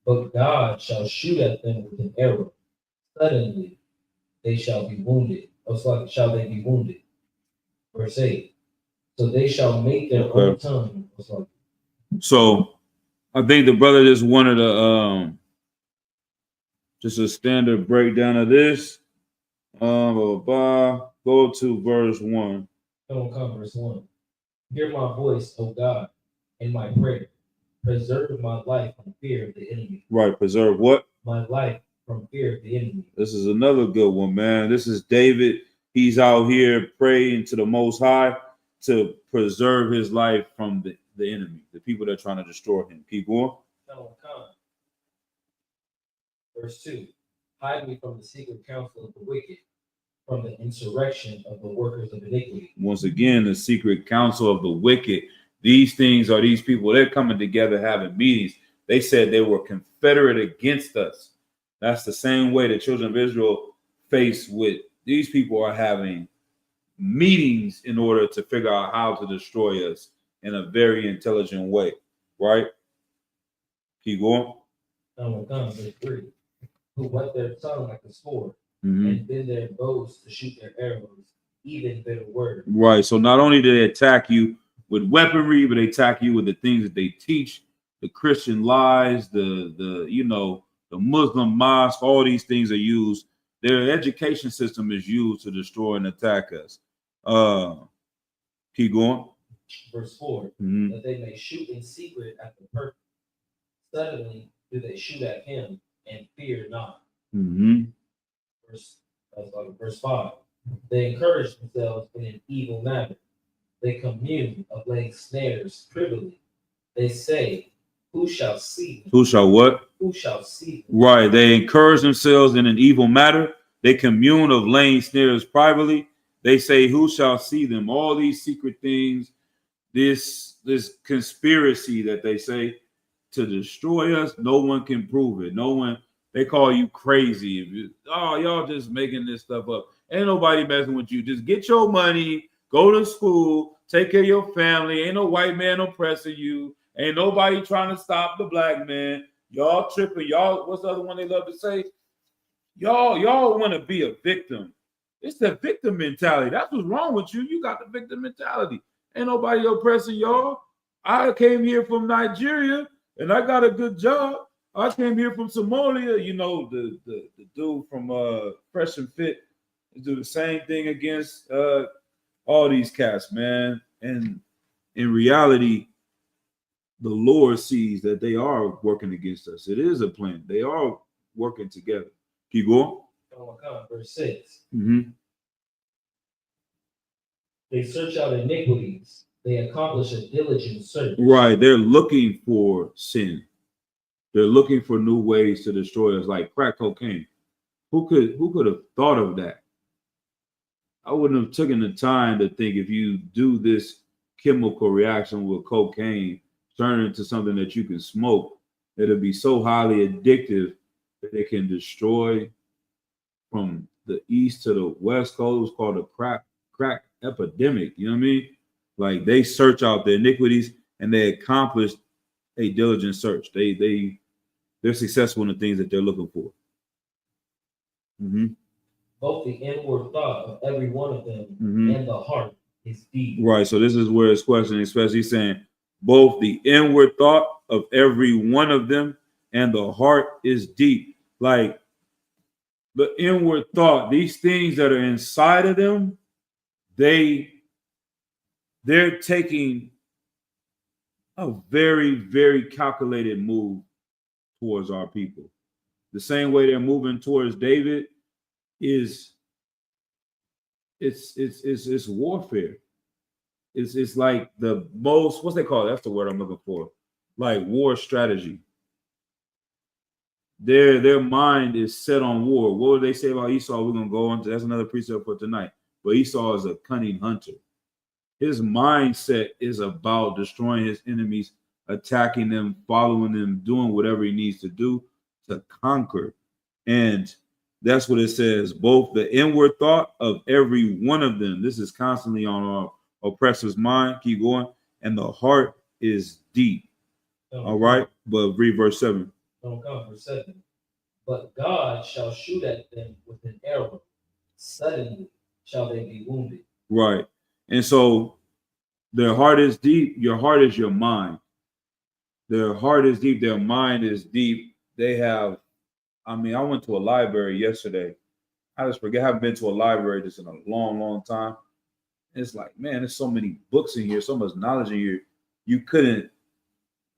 But God shall shoot at them with an arrow. Suddenly they shall be wounded. Shall they be wounded? Verse 8. So they shall make their own tongue. So I think the brother just wanted a just a standard breakdown of this. Go to verse 1. Come, verse 1. Hear my voice, O God, in my prayer. Preserve my life from fear of the enemy. Right, preserve what? My life from fear of the enemy. This is another good one, man. This is David. He's out here praying to the Most High to preserve his life from the enemy, the people that are trying to destroy him. Keep going. Come. Verse 2. Hide me from the secret counsel of the wicked, from the insurrection of the workers of iniquity. Once again, the secret counsel of the wicked. These things are these people. They're coming together, having meetings. They said they were confederate against us. That's the same way the children of Israel faced with these people are having meetings in order to figure out how to destroy us in a very intelligent way, right? Keep going. Come, verse 3. Who whet their tongue like a sword, and bend their bows to shoot their arrows, even bitter words. Right. So not only do they attack you with weaponry, but they attack you with the things that they teach, the Christian lies, the Muslim mosque, all these things are used. Their education system is used to destroy and attack us. Keep going. Verse 4, that they may shoot in secret at the perfect. Suddenly do they shoot at him and fear not. Verse 5, they encourage themselves in an evil manner. They commune of laying snares privily. They say, who shall see them? Who shall what? Who shall see them? Right. They encourage themselves in an evil matter. They commune of laying snares privately. They say, who shall see them? All these secret things, this conspiracy that they say to destroy us, no one can prove it. No one, they call you crazy. Y'all just making this stuff up. Ain't nobody messing with you. Just get your money, go to school, take care of your family. Ain't no white man oppressing you. Ain't nobody trying to stop the black man. Y'all tripping. Y'all, what's the other one they love to say? Y'all want to be a victim. It's the victim mentality. That's what's wrong with you. You got the victim mentality. Ain't nobody oppressing y'all. I came here from Nigeria and I got a good job. I came here from Somalia. The dude from Fresh and Fit do the same thing against all these cats, man. And in reality, the Lord sees that they are working against us. It is a plan. They are working together. Keep going. Verse 6. They search out iniquities. They accomplish a diligent search. Right. They're looking for sin. They're looking for new ways to destroy us, like crack cocaine. Who could have thought of that? I wouldn't have taken the time to think if you do this chemical reaction with cocaine, turn it into something that you can smoke, it'll be so highly addictive that it can destroy from the east to the west coast. It's called a crack epidemic. You know what I mean? Like they search out the iniquities and they accomplish a diligent search. They're successful in the things that they're looking for. Both the inward thought of every one of them and the heart is deep. Right. So this is where it's questioning, especially saying both the inward thought of every one of them and the heart is deep. Like the inward thought, these things that are inside of them, they're taking a very, very calculated move towards our people. The same way they're moving towards David is it's warfare. It's like the most, what's they call it? That's the word I'm looking for. Like war strategy. Their mind is set on war. What would they say about Esau? We're gonna go into that's another precept for tonight. But Esau is a cunning hunter. His mindset is about destroying his enemies attacking them, following them, doing whatever he needs to do to conquer. And that's what it says, both the inward thought of every one of them. This is constantly on our oppressor's mind. Keep going. And the heart is deep. All right. But read verse 7. Verse 7. But God shall shoot at them with an arrow. Suddenly shall they be wounded. Right. And so their heart is deep. Your heart is your mind. Their heart is deep. Their mind is deep. They have, I went to a library yesterday. I just forget, I haven't been to a library just in a long, long time. It's like, man, there's so many books in here, so much knowledge in here. You couldn't,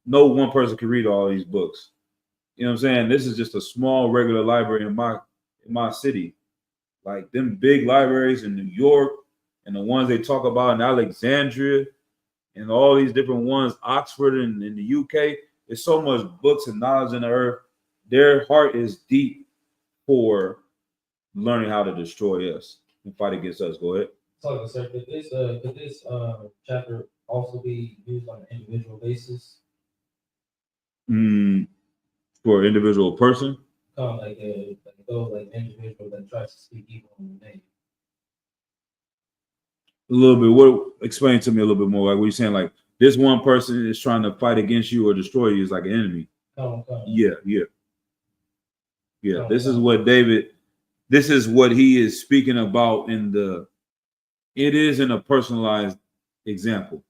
no one person could read all these books. You know what I'm saying? This is just a small, regular library in my city. Like them big libraries in New York and the ones they talk about in Alexandria and all these different ones, Oxford and in the UK. There's so much books and knowledge in the earth. Their heart is deep for learning how to destroy us and fight against us. Go ahead. So, sir, could this chapter also be used on an individual basis? For an individual person? Like individual that tries to speak evil on the name. A little bit. What? Explain to me a little bit more. Like what you're saying, like this one person is trying to fight against you or destroy you is like an enemy. Yeah. This is what David. This is what he is speaking about it is in a personalized example,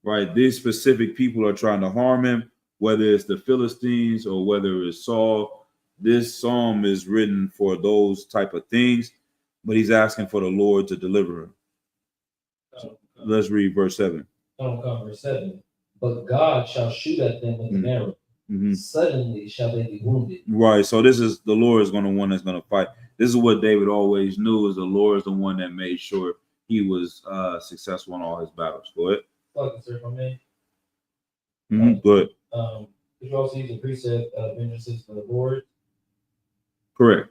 right? These specific people are trying to harm him, whether it's the Philistines or whether it's Saul. This psalm is written for those type of things, but he's asking for the Lord to deliver him. Let's read verse 7. Verse 7. But God shall shoot at them with an arrow. Suddenly shall they be wounded. Right. So this is the Lord is going to one that's going to fight. This is what David always knew, is the Lord is the one that made sure he was successful in all his battles. Go ahead. Sir, if I may. Go ahead. Could you also use the precept vengeance is the Lord? Correct.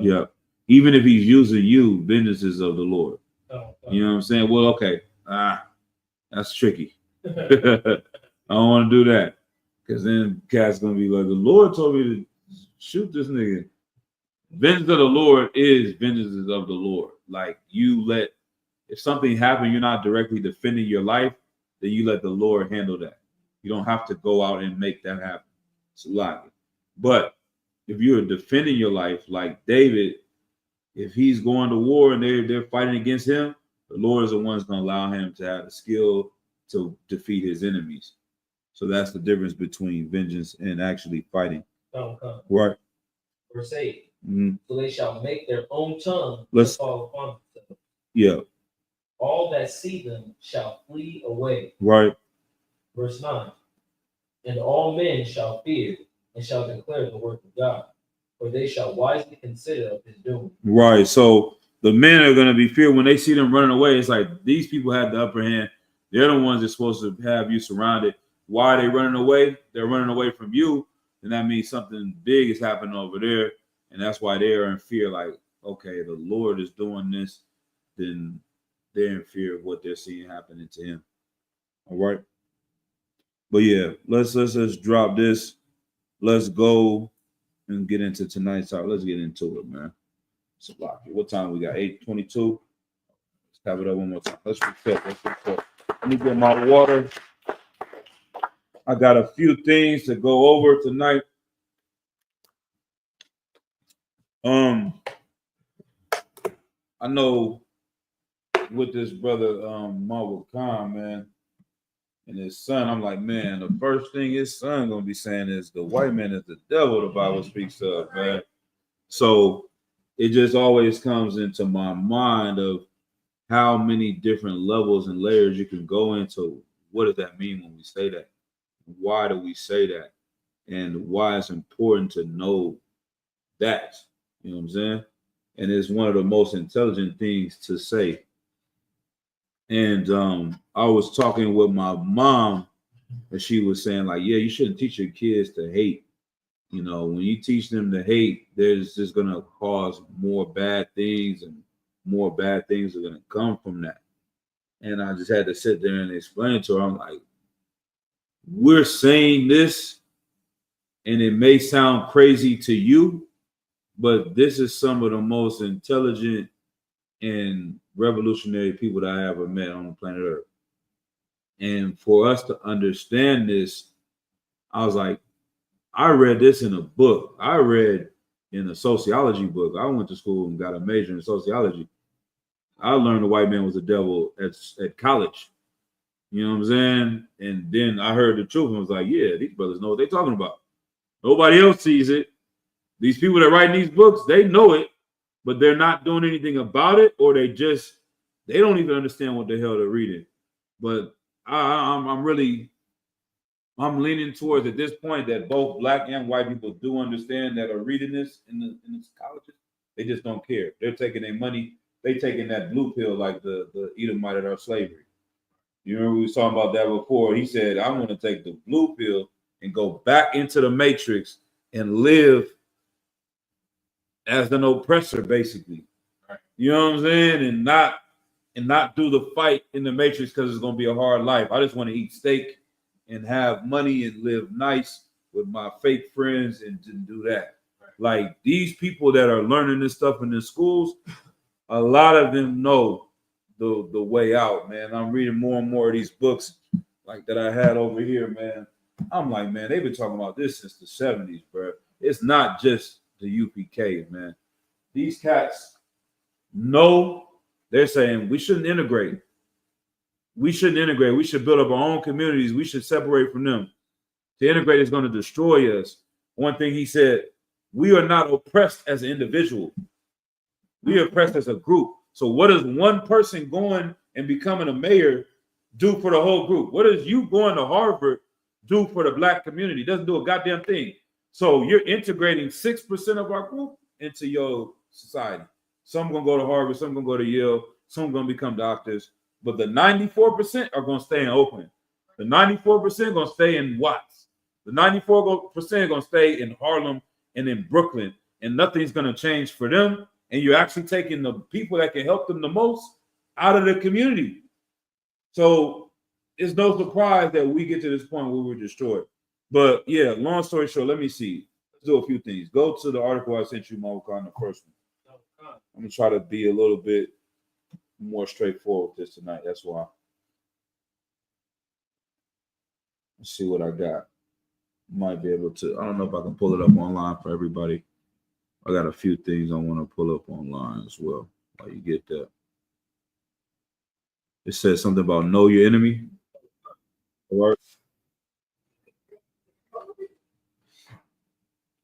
Yeah. Even if he's using you, vengeance is of the Lord. You know what I'm saying? Well, okay. That's tricky. I don't want to do that. Because then cat's going to be like, the Lord told me to shoot this nigga. Vengeance of the Lord is vengeance of the Lord. Like if something happened, you're not directly defending your life, then you let the Lord handle that. You don't have to go out and make that happen. It's a lot. But if you're defending your life, like David, if he's going to war and they're fighting against him, the Lord is the one that's going to allow him to have the skill to defeat his enemies. So that's the difference between vengeance and actually fighting. Right. Verse 8. So they shall make their own tongue fall upon themselves. Yeah. All that see them shall flee away. Right. Verse 9. And all men shall fear and shall declare the work of God, for they shall wisely consider of his doing. Right. So the men are going to be feared when they see them running away. It's like these people have the upper hand. They're the ones that's supposed to have you surrounded. Why are they running away? They're running away from you. And that means something big is happening over there. And that's why they are in fear. Like, okay, the Lord is doing this. Then they're in fear of what they're seeing happening to him. All right. But yeah, let's drop this. Let's go and get into tonight's talk. Let's get into it, man. It's a lot. What time we got? 8:22. Let's have it up one more time. Let's reset. Let me get my water. I got a few things to go over tonight. I know with this brother Marvel Khan, man, and his son, I'm like, man, the first thing his son gonna be saying is the white man is the devil the Bible speaks of, man. So it just always comes into my mind of how many different levels and layers you can go into. What does that mean when we say that? Why do we say that? And why it's important to know that, you know what I'm saying? And it's one of the most intelligent things to say. And I was talking with my mom, and she was saying, like, yeah, you shouldn't teach your kids to hate. You know, when you teach them to hate, there's just going to cause more bad things, and more bad things are going to come from that. And I just had to sit there and explain to her. I'm like, we're saying this, and it may sound crazy to you, but this is some of the most intelligent and revolutionary people that I ever met on the planet Earth. And for us to understand this, I was like, I read this in a book. I read in a sociology book. I went to school and got a major in sociology. I learned the white man was the devil at college. You know what I'm saying? And then I heard the truth and was like, yeah, these brothers know what they're talking about. Nobody else sees it. These people that write these books, they know it, but they're not doing anything about it, or they don't even understand what the hell they're reading. But I'm leaning towards at this point that both black and white people do understand that are reading this in these colleges. They just don't care. They're taking their money. They taking that blue pill like the Edomite at our slavery. You remember we was talking about that before. He said, I'm going to take the blue pill and go back into the matrix and live as an oppressor, basically. Right. You know what I'm saying? And not do the fight in the matrix because it's going to be a hard life. I just want to eat steak and have money and live nice with my fake friends and do that. Right. Like these people that are learning this stuff in the schools, a lot of them know the way out, man. I'm reading more and more of these books like that I had over here, man. I'm like, man, they've been talking about this since the 70s, bro. It's not just the UPK, man. These cats know, they're saying we shouldn't integrate. We shouldn't integrate. We should build up our own communities. We should separate from them. To integrate is going to destroy us. One thing he said, we are not oppressed as an individual. We are oppressed as a group. So what does one person going and becoming a mayor do for the whole group? What does you going to Harvard do for the black community? It doesn't do a goddamn thing. So you're integrating 6% of our group into your society. Some going to go to Harvard, some going to go to Yale, some going to become doctors. But the 94% are going to stay in Oakland. The 94% are going to stay in Watts. The 94% are going to stay in Harlem and in Brooklyn. And nothing's going to change for them. And you're actually taking the people that can help them the most out of the community. So it's no surprise that we get to this point where we're destroyed. But yeah, long story short, let me see. Let's do a few things. Go to the article I sent you, Mawaka, on the first one. I'm going to try to be a little bit more straightforward with this tonight. That's why. Let's see what I got. Might be able to. I don't know if I can pull it up online for everybody. I got a few things I want to pull up online as well while you get that. It says something about know your enemy. All right.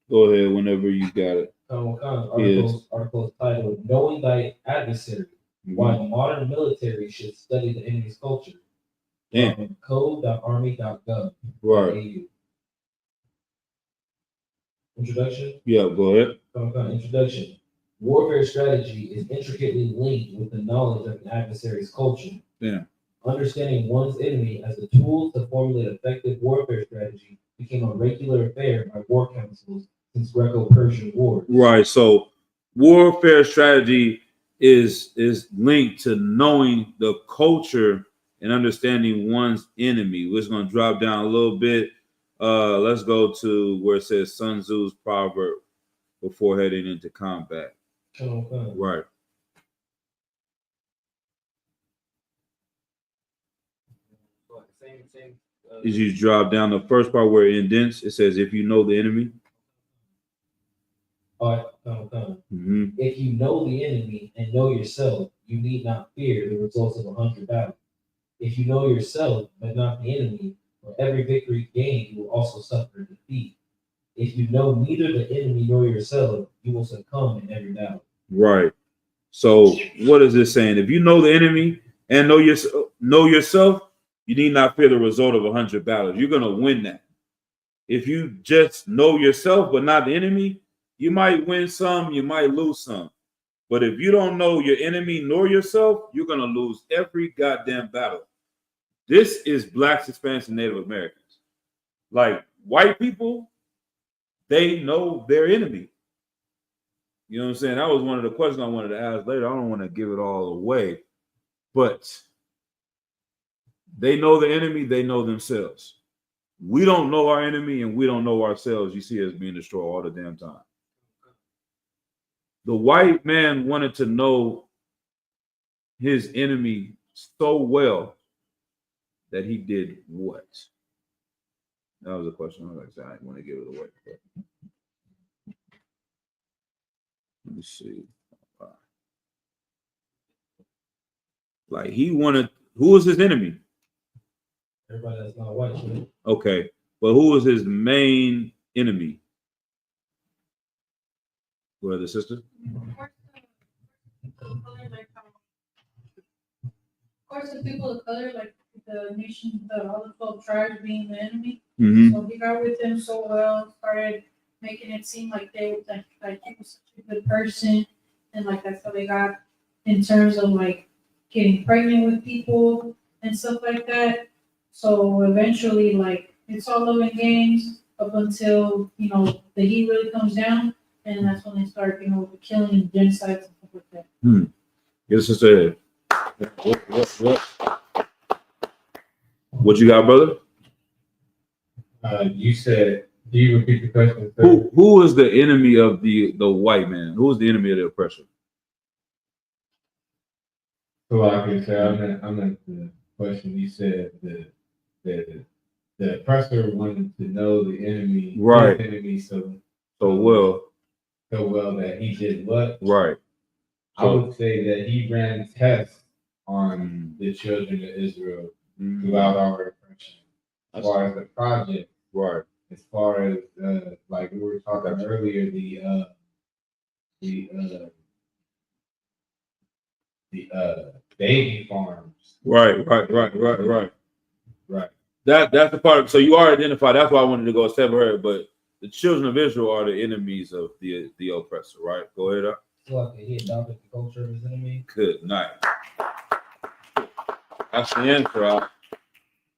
Go ahead whenever you got it. Article titled Knowing Thy Adversary, Why Modern Military Should Study the Enemy's Culture. Damn. Code.army.gov. Right. Introduction? Yeah, go ahead. Introduction. Warfare strategy is intricately linked with the knowledge of an adversary's culture. Yeah. Understanding one's enemy as a tool to formulate effective warfare strategy became a regular affair by war councils since Greco-Persian wars. Right. So warfare strategy is linked to knowing the culture and understanding one's enemy. We're just going to drop down a little bit. Let's go to where it says Sun Tzu's proverb before heading into combat. Okay. Right. As you drop down the first part where it indents, it says, if you know the enemy. All right. If you know the enemy and know yourself, you need not fear the results of 100 battles. If you know yourself, but not the enemy, for every victory gained, you will also suffer defeat. If you know neither the enemy nor yourself, you will succumb in every battle. Right. So what is this saying? If you know the enemy and know yourself, you need not fear the result of 100 battles. You're going to win that. If you just know yourself, but not the enemy, you might win some, you might lose some. But if you don't know your enemy nor yourself, you're going to lose every goddamn battle. This is Blacks, Hispanics, and Native Americans. Like white people, they know their enemy. You know what I'm saying? That was one of the questions I wanted to ask later. I don't want to give it all away, but they know the enemy, they know themselves. We don't know our enemy and we don't know ourselves. You see us being destroyed all the damn time. The white man wanted to know his enemy so well that he did what? That was a question. Like I said, I didn't want to give it away. Let me see. Like he wanted, who was his enemy? Everybody that's not white. Right? Okay, but who was his main enemy? Brother, sister? Of course, the people of color, like the nation, all the 12 tribes being the enemy. Mm-hmm. So he got with them so well, started making it seem like he was such a good person, and like that's how they got in terms of like getting pregnant with people and stuff like that. So eventually, like it's all love and games up until the heat really comes down, and that's when they start killing and genocides and stuff like that. Yes, sister. What you got, brother? You said, do you repeat the question? Who is the enemy of the white man? Who is the enemy of the oppressor? So I can say, I'm not the question. You said the oppressor wanted to know the enemy, right? His enemy so well that he did what? Right. I would say that he ran tests on the children of Israel throughout our oppression. As far as the project, right? As far as like we were talking earlier, the baby farms. Right. That's the part. So you are identified. That's why I wanted to go separate. But the children of Israel are the enemies of the oppressor. Right. Go ahead. So like he adopted the culture of his enemy. Good night. That's the answer.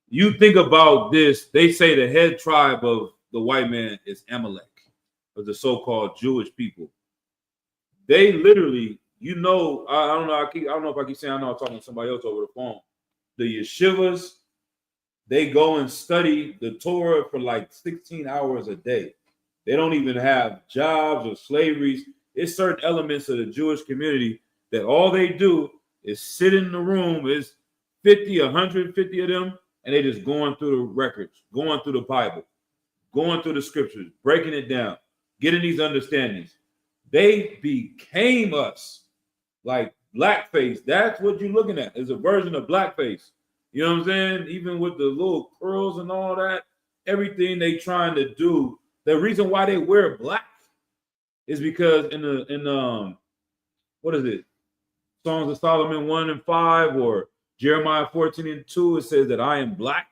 You think about this. They say the head tribe of the white man is Amalek, of the so-called Jewish people. They literally, I don't know if I keep saying, I know I'm talking to somebody else over the phone. The yeshivas, they go and study the Torah for like 16 hours a day. They don't even have jobs or slaveries. It's certain elements of the Jewish community that all they do is sit in the room. Is 50, 150 of them, and they just going through the records, going through the Bible, going through the scriptures, breaking it down, getting these understandings. They became us, like blackface. That's what you're looking at, is a version of blackface. You know what I'm saying? Even with the little curls and all that, everything they trying to do. The reason why they wear black is because in what is it? Songs of Solomon 1:5 or Jeremiah 14:2, it says that I am black.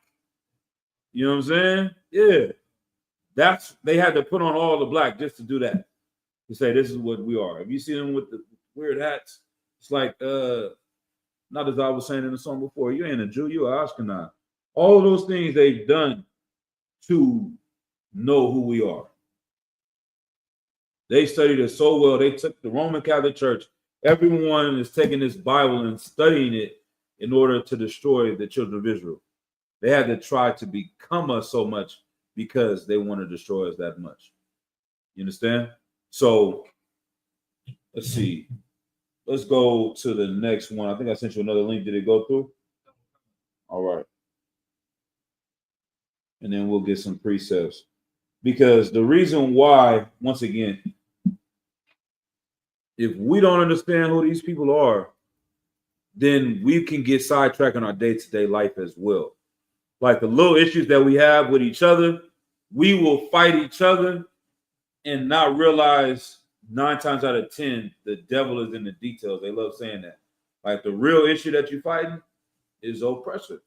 You know what I'm saying? Yeah. They had to put on all the black just to do that. To say this is what we are. If you see them with the weird hats, it's like not as I was saying in the song before, you ain't a Jew, you are Ashkenaz. All those things they've done to know who we are. They studied it so well. They took the Roman Catholic Church. Everyone is taking this Bible and studying it in order to destroy the children of Israel. They had to try to become us so much because they want to destroy us that much. You understand? So let's see. Let's go to the next one. I think I sent you another link. Did it go through? All right. And then we'll get some precepts. Because the reason why, once again, if we don't understand who these people are, then we can get sidetracked in our day-to-day life as well. Like the little issues that we have with each other, we will fight each other and not realize 9 times out of 10, the devil is in the details. They love saying that. Like the real issue that you're fighting is oppressor.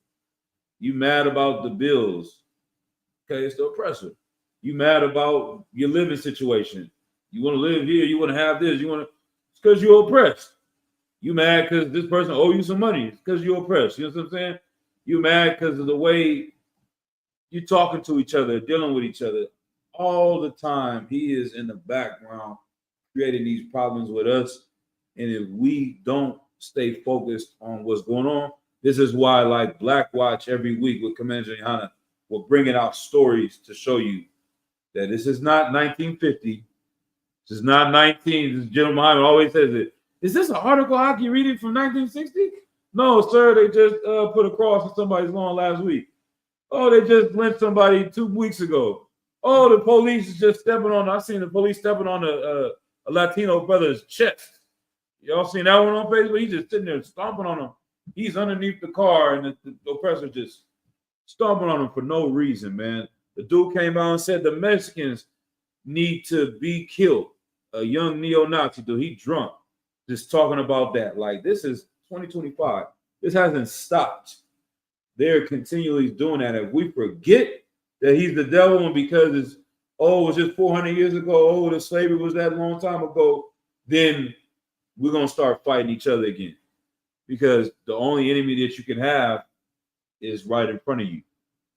You mad about the bills. Okay, it's the oppressor. You mad about your living situation. You want to live here. You want to have this. It's because you're oppressed. You mad because this person owe you some money. It's because you're oppressed. You know what I'm saying? You mad because of the way you're talking to each other, dealing with each other. All the time, he is in the background creating these problems with us. And if we don't stay focused on what's going on, this is why, like Black Watch every week with Commander Johanna, we're bringing out stories to show you that this is not 1950. This is not 19. This General Muhammad always says it. Is this an article I can read it from 1960? No, sir. They just put a cross on somebody's lawn last week. Oh, they just lynched somebody 2 weeks ago. Oh, the police is just stepping on. I seen the police stepping on a Latino brother's chest. Y'all seen that one on Facebook? He's just sitting there stomping on him. He's underneath the car, and the oppressor just stomping on him for no reason, man. The dude came out and said the Mexicans need to be killed. A young neo-Nazi dude, he drunk, just talking about that. Like, this is 2025. This hasn't stopped. They're continually doing that. If we forget that he's the devil, and because it was just 400 years ago, the slavery was that long time ago, then we're going to start fighting each other again. Because the only enemy that you can have is right in front of you.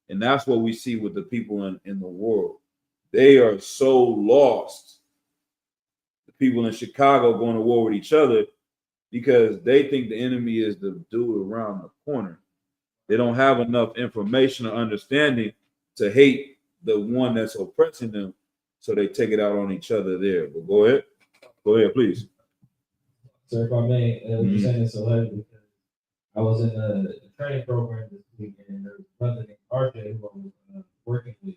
And that's what we see with the people in the world. They are so lost. The people in Chicago going to war with each other because they think the enemy is the dude around the corner. They don't have enough information or understanding to hate the one that's oppressing them, so they take it out on each other there. But go ahead. Go ahead, please. So if I may, you're saying this so heavy because I was in the training program this week, and there was a brother named RJ who I was working with.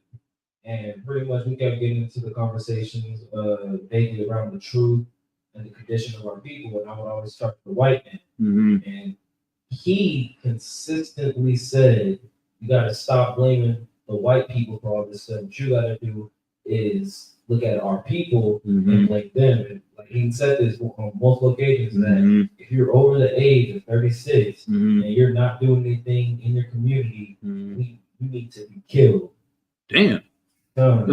And pretty much we kept getting into the conversations vaguely around the truth and the condition of our people. And I would always talk to the white man. Mm-hmm. And he consistently said, you got to stop blaming the white people for all this stuff. What you got to do is look at our people and blame them. And like he said this on multiple occasions that if you're over the age of 36 and you're not doing anything in your community, you need to be killed. Damn. He went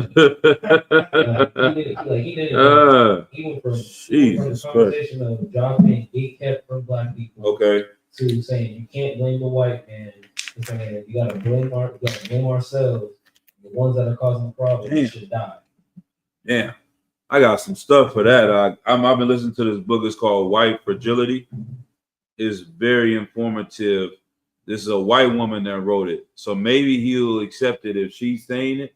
from the conversation of job being kept from black people to saying you can't blame the white man, to saying you gotta blame ourselves. The ones that are causing the problem should die. Yeah, I got some stuff for that. I've been listening to this book. It's called White Fragility. It's very informative. This is a white woman that wrote it, so maybe he'll accept it if she's saying it.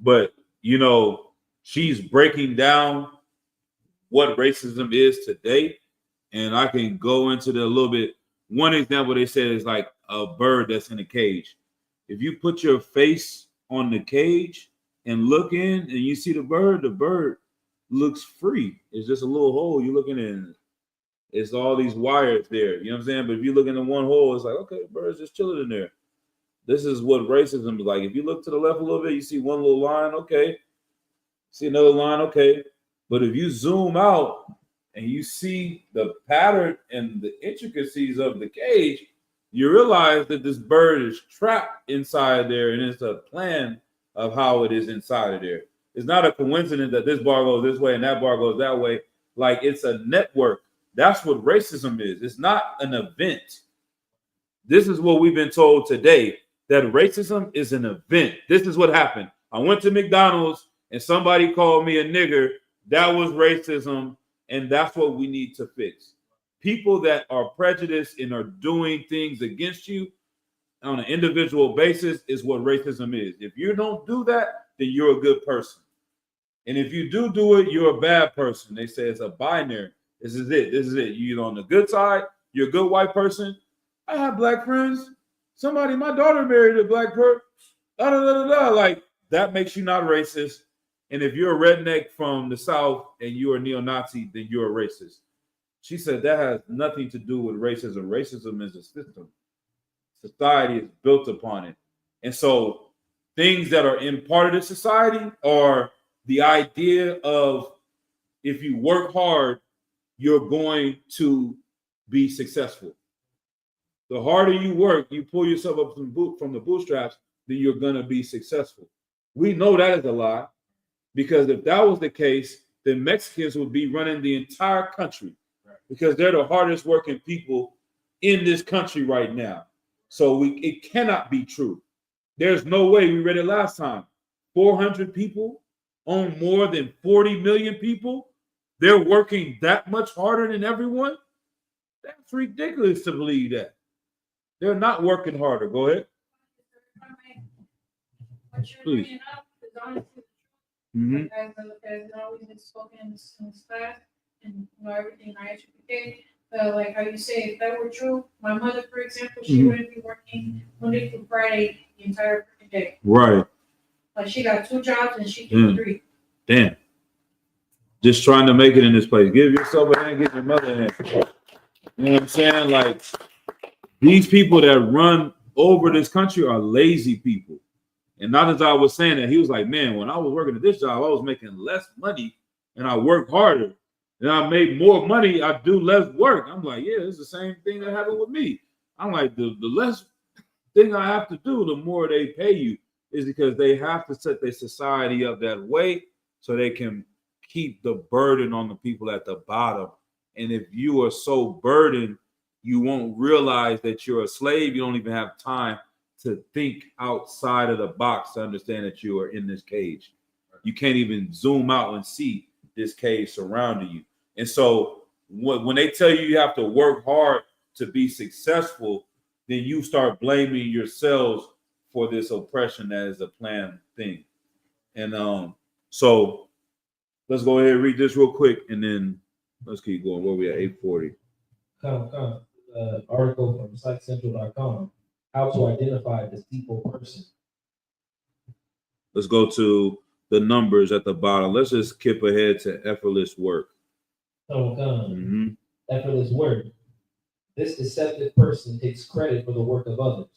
But, you know, she's breaking down what racism is today. And I can go into the a little bit. One example they said is like a bird that's in a cage. If you put your face on the cage and look in and you see the bird looks free. It's just a little hole you're looking in. It's all these wires there. You know what I'm saying? But if you look in the one hole, it's like, okay, the bird's just chilling in there. This is what racism is like. If you look to the left a little bit, you see one little line, okay. See another line, okay. But if you zoom out and you see the pattern and the intricacies of the cage, you realize that this bird is trapped inside there, and it's a plan of how it is inside of there. It's not a coincidence that this bar goes this way and that bar goes that way. Like, it's a network. That's what racism is. It's not an event. This is what we've been told today, that racism is an event. This is what happened. I went to McDonald's and somebody called me a nigger. That was racism, and that's what we need to fix. People that are prejudiced and are doing things against you on an individual basis is what racism is. If you don't do that, then you're a good person. And if you do it, you're a bad person. They say it's a binary. This is it. This is it. You're on the good side. You're a good white person. I have black friends. My daughter married a black person. Like, that makes you not racist. And if you're a redneck from the South and you're a neo-Nazi, then you're a racist. She said that has nothing to do with racism. Racism is a system. Society is built upon it. And so things that are in part of the society are the idea of if you work hard, you're going to be successful. The harder you work, you pull yourself up from the bootstraps, then you're going to be successful. We know that is a lie, because if that was the case, then Mexicans would be running the entire country, because they're the hardest working people in this country right now. So it cannot be true. There's no way. We read it last time. 400 people on more than 40 million people. They're working that much harder than everyone. That's ridiculous to believe that. They're not working harder. Go ahead. what you're Please. bringing up is honestly Mm-hmm. as always been spoken in this class, and everything I educate. Like how you say, if that were true, my mother, for example, she Mhm. wouldn't be working Monday through Friday the entire freaking day. Right. Like she got 2 jobs and she can do 3. Damn. Just trying to make it in this place. Give yourself a hand, give your mother a hand. You know what I'm saying? Like, these people that run over this country are lazy people. And not as I was saying that, he was like, man, when I was working at this job, I was making less money and I worked harder. And I made more money, I do less work. I'm like, yeah, it's the same thing that happened with me. I'm like, the less thing I have to do, the more they pay you, is because they have to set their society up that way so they can keep the burden on the people at the bottom. And if you are so burdened, you won't realize that you're a slave. You don't even have time to think outside of the box to understand that you are in this cage. You can't even zoom out and see this cage surrounding you. And so when they tell you have to work hard to be successful, then you start blaming yourselves for this oppression that is a planned thing. And so let's go ahead and read this real quick, and then let's keep going. Where we at? 8:40. Article from SiteCentral.com. How to identify a deceitful person. Let's go to the numbers at the bottom. Let's just skip ahead to effortless work. Mm-hmm. Effortless work. This deceptive person takes credit for the work of others.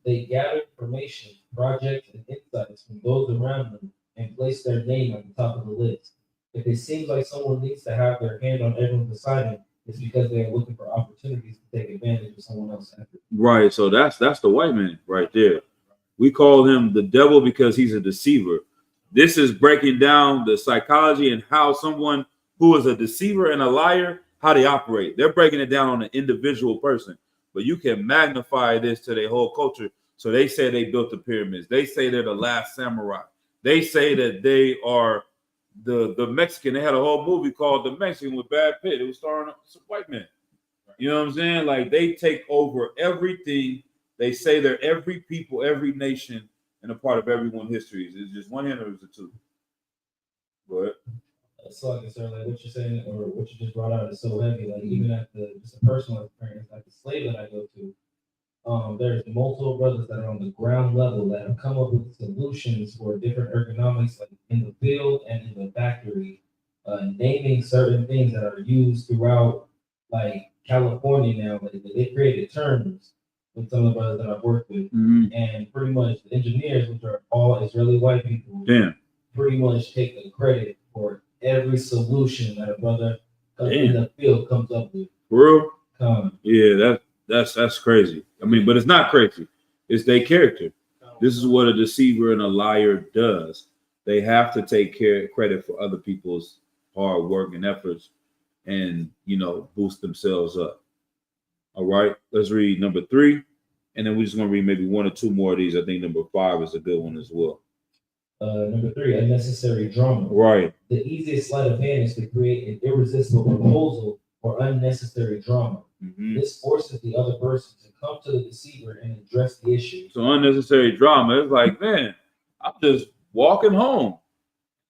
They gather information, projects, and insights from those around them and place their name at the top of the list. If it seems like someone needs to have their hand on everyone's assignment, it's because they are looking for opportunities to take advantage of someone else's effort. Right. So that's the white man right there. We call him the devil because he's a deceiver. This is breaking down the psychology and how someone who is a deceiver and a liar, how they operate. They're breaking it down on an individual person. But you can magnify this to their whole culture. So they say they built the pyramids. They say they're the last samurai. They say that they are the Mexican. They had a whole movie called The Mexican with Brad Pitt. It was starring some white men. You know what I'm saying? Like, they take over everything. They say they're every people, every nation, and a part of everyone's history. Is it just one hand or is it two? Go ahead. So like I said, like what you're saying or what you just brought out is so heavy. Like even at just a personal experience, like the slave that I go to, there's multiple brothers that are on the ground level that have come up with solutions for different ergonomics, like in the field and in the factory, naming certain things that are used throughout, like California now. Like, they created terms with some of the brothers that I've worked with, and pretty much the engineers, which are all Israeli white people, pretty much take the credit for every solution that a brother in the field comes up with. For real? Yeah, that's crazy. I mean, but it's not crazy. It's their character. This is what a deceiver and a liar does. They have to take credit for other people's hard work and efforts and, boost themselves up. All right, let's read number 3. And then we're just going to read maybe 1 or 2 more of these. I think number 5 is a good one as well. Number 3, unnecessary drama. Right. The easiest sleight of hand is to create an irresistible proposal for unnecessary drama. This forces the other person to come to the deceiver and address the issue. So unnecessary drama. It's like, man, I'm just walking home.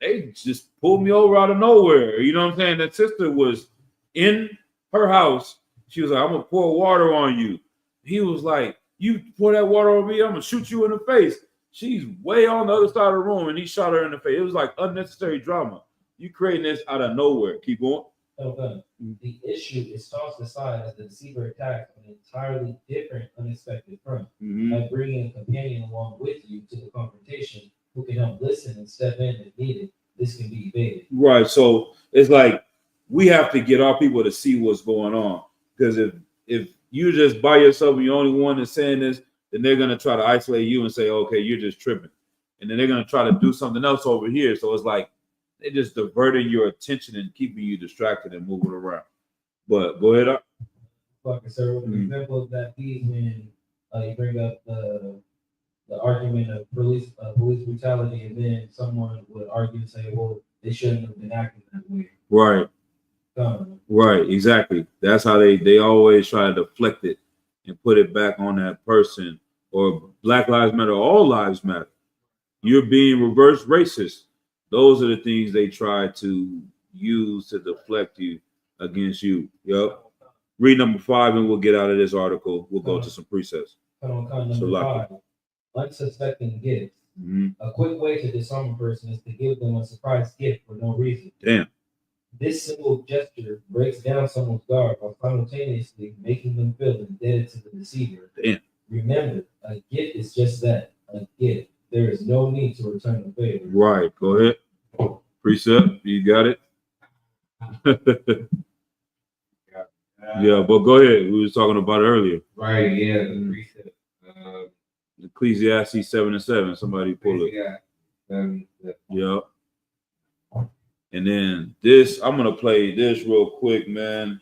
They just pulled me over out of nowhere. You know what I'm saying? That sister was in her house. She was like, I'm going to pour water on you. He was like, you pour that water on me, I'm going to shoot you in the face. She's way on the other side of the room, and he shot her in the face. It was like unnecessary drama. You creating this out of nowhere. Keep going. Okay. The issue is tossed aside as the deceiver attacks an entirely different, unexpected front. By bringing a companion along with you to the confrontation who can help listen and step in if needed, this can be evaded. Right. So it's like we have to get our people to see what's going on. Because if you just by yourself and you're the only one that's saying this, then they're going to try to isolate you and say, okay, you're just tripping. And then they're going to try to do something else over here. So it's like they're just diverting your attention and keeping you distracted and moving around. But go ahead. Fucking sir, an example of that is when you bring up the argument of police brutality, and then someone would argue and say, well, they shouldn't have been acting that way. Right. Right, exactly. That's how they always try to deflect it and put it back on that person, or Black Lives Matter, all lives matter. You're being reverse racist. Those are the things they try to use to deflect you against you. Yep. Read number 5 and we'll get out of this article. We'll go to some precepts. Number 5. Unsuspecting gifts. A quick way to disarm a person is to give them a surprise gift for no reason. Damn. This simple gesture breaks down someone's guard while simultaneously making them feel indebted to the deceiver. Damn. Remember, a gift is just that, a gift. There is no need to return the favor. Right. Go ahead. Precept. You got it. Yeah, but go ahead. We was talking about it earlier. Right. Yeah. The precept. Ecclesiastes 7:7. Somebody pull it. Yeah. And then this, I'm gonna play this real quick, man.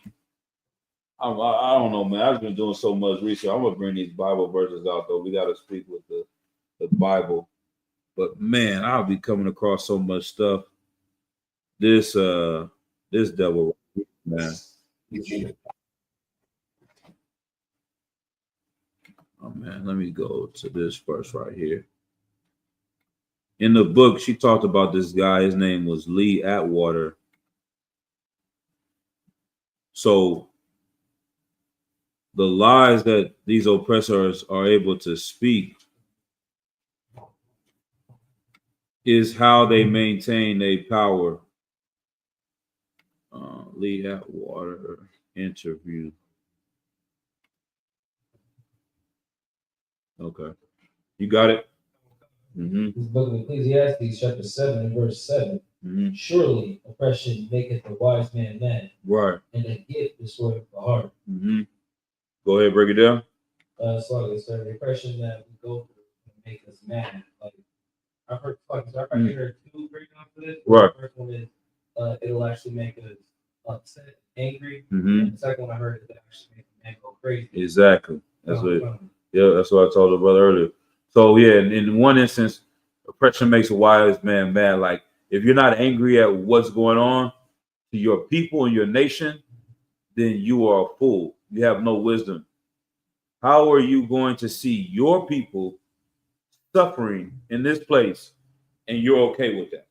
I don't know, man. I've been doing so much research. I'm gonna bring these Bible verses out, though. We gotta speak with the Bible. But man, I'll be coming across so much stuff. This devil, man. Oh man, let me go to this verse right here. In the book, she talked about this guy. His name was Lee Atwater. So the lies that these oppressors are able to speak is how they maintain their power. Lee Atwater interview. Okay. You got it? This book of Ecclesiastes, chapter 7 and verse 7. Surely oppression maketh the wise man mad. Right. And a gift destroyeth the heart. Go ahead, break it down. So the oppression that we go through can make us mad. Like I've heard, heard 2 breakdowns for this. Right. The first one is it'll actually make us upset, angry. Mm-hmm. And the second one I heard is it actually make a man go crazy. Exactly. That's that's what I told the brother earlier. So yeah, in one instance, oppression makes a wise man mad. Like if you're not angry at what's going on to your people and your nation, then you are a fool. You have no wisdom. How are you going to see your people suffering in this place and you're okay with that?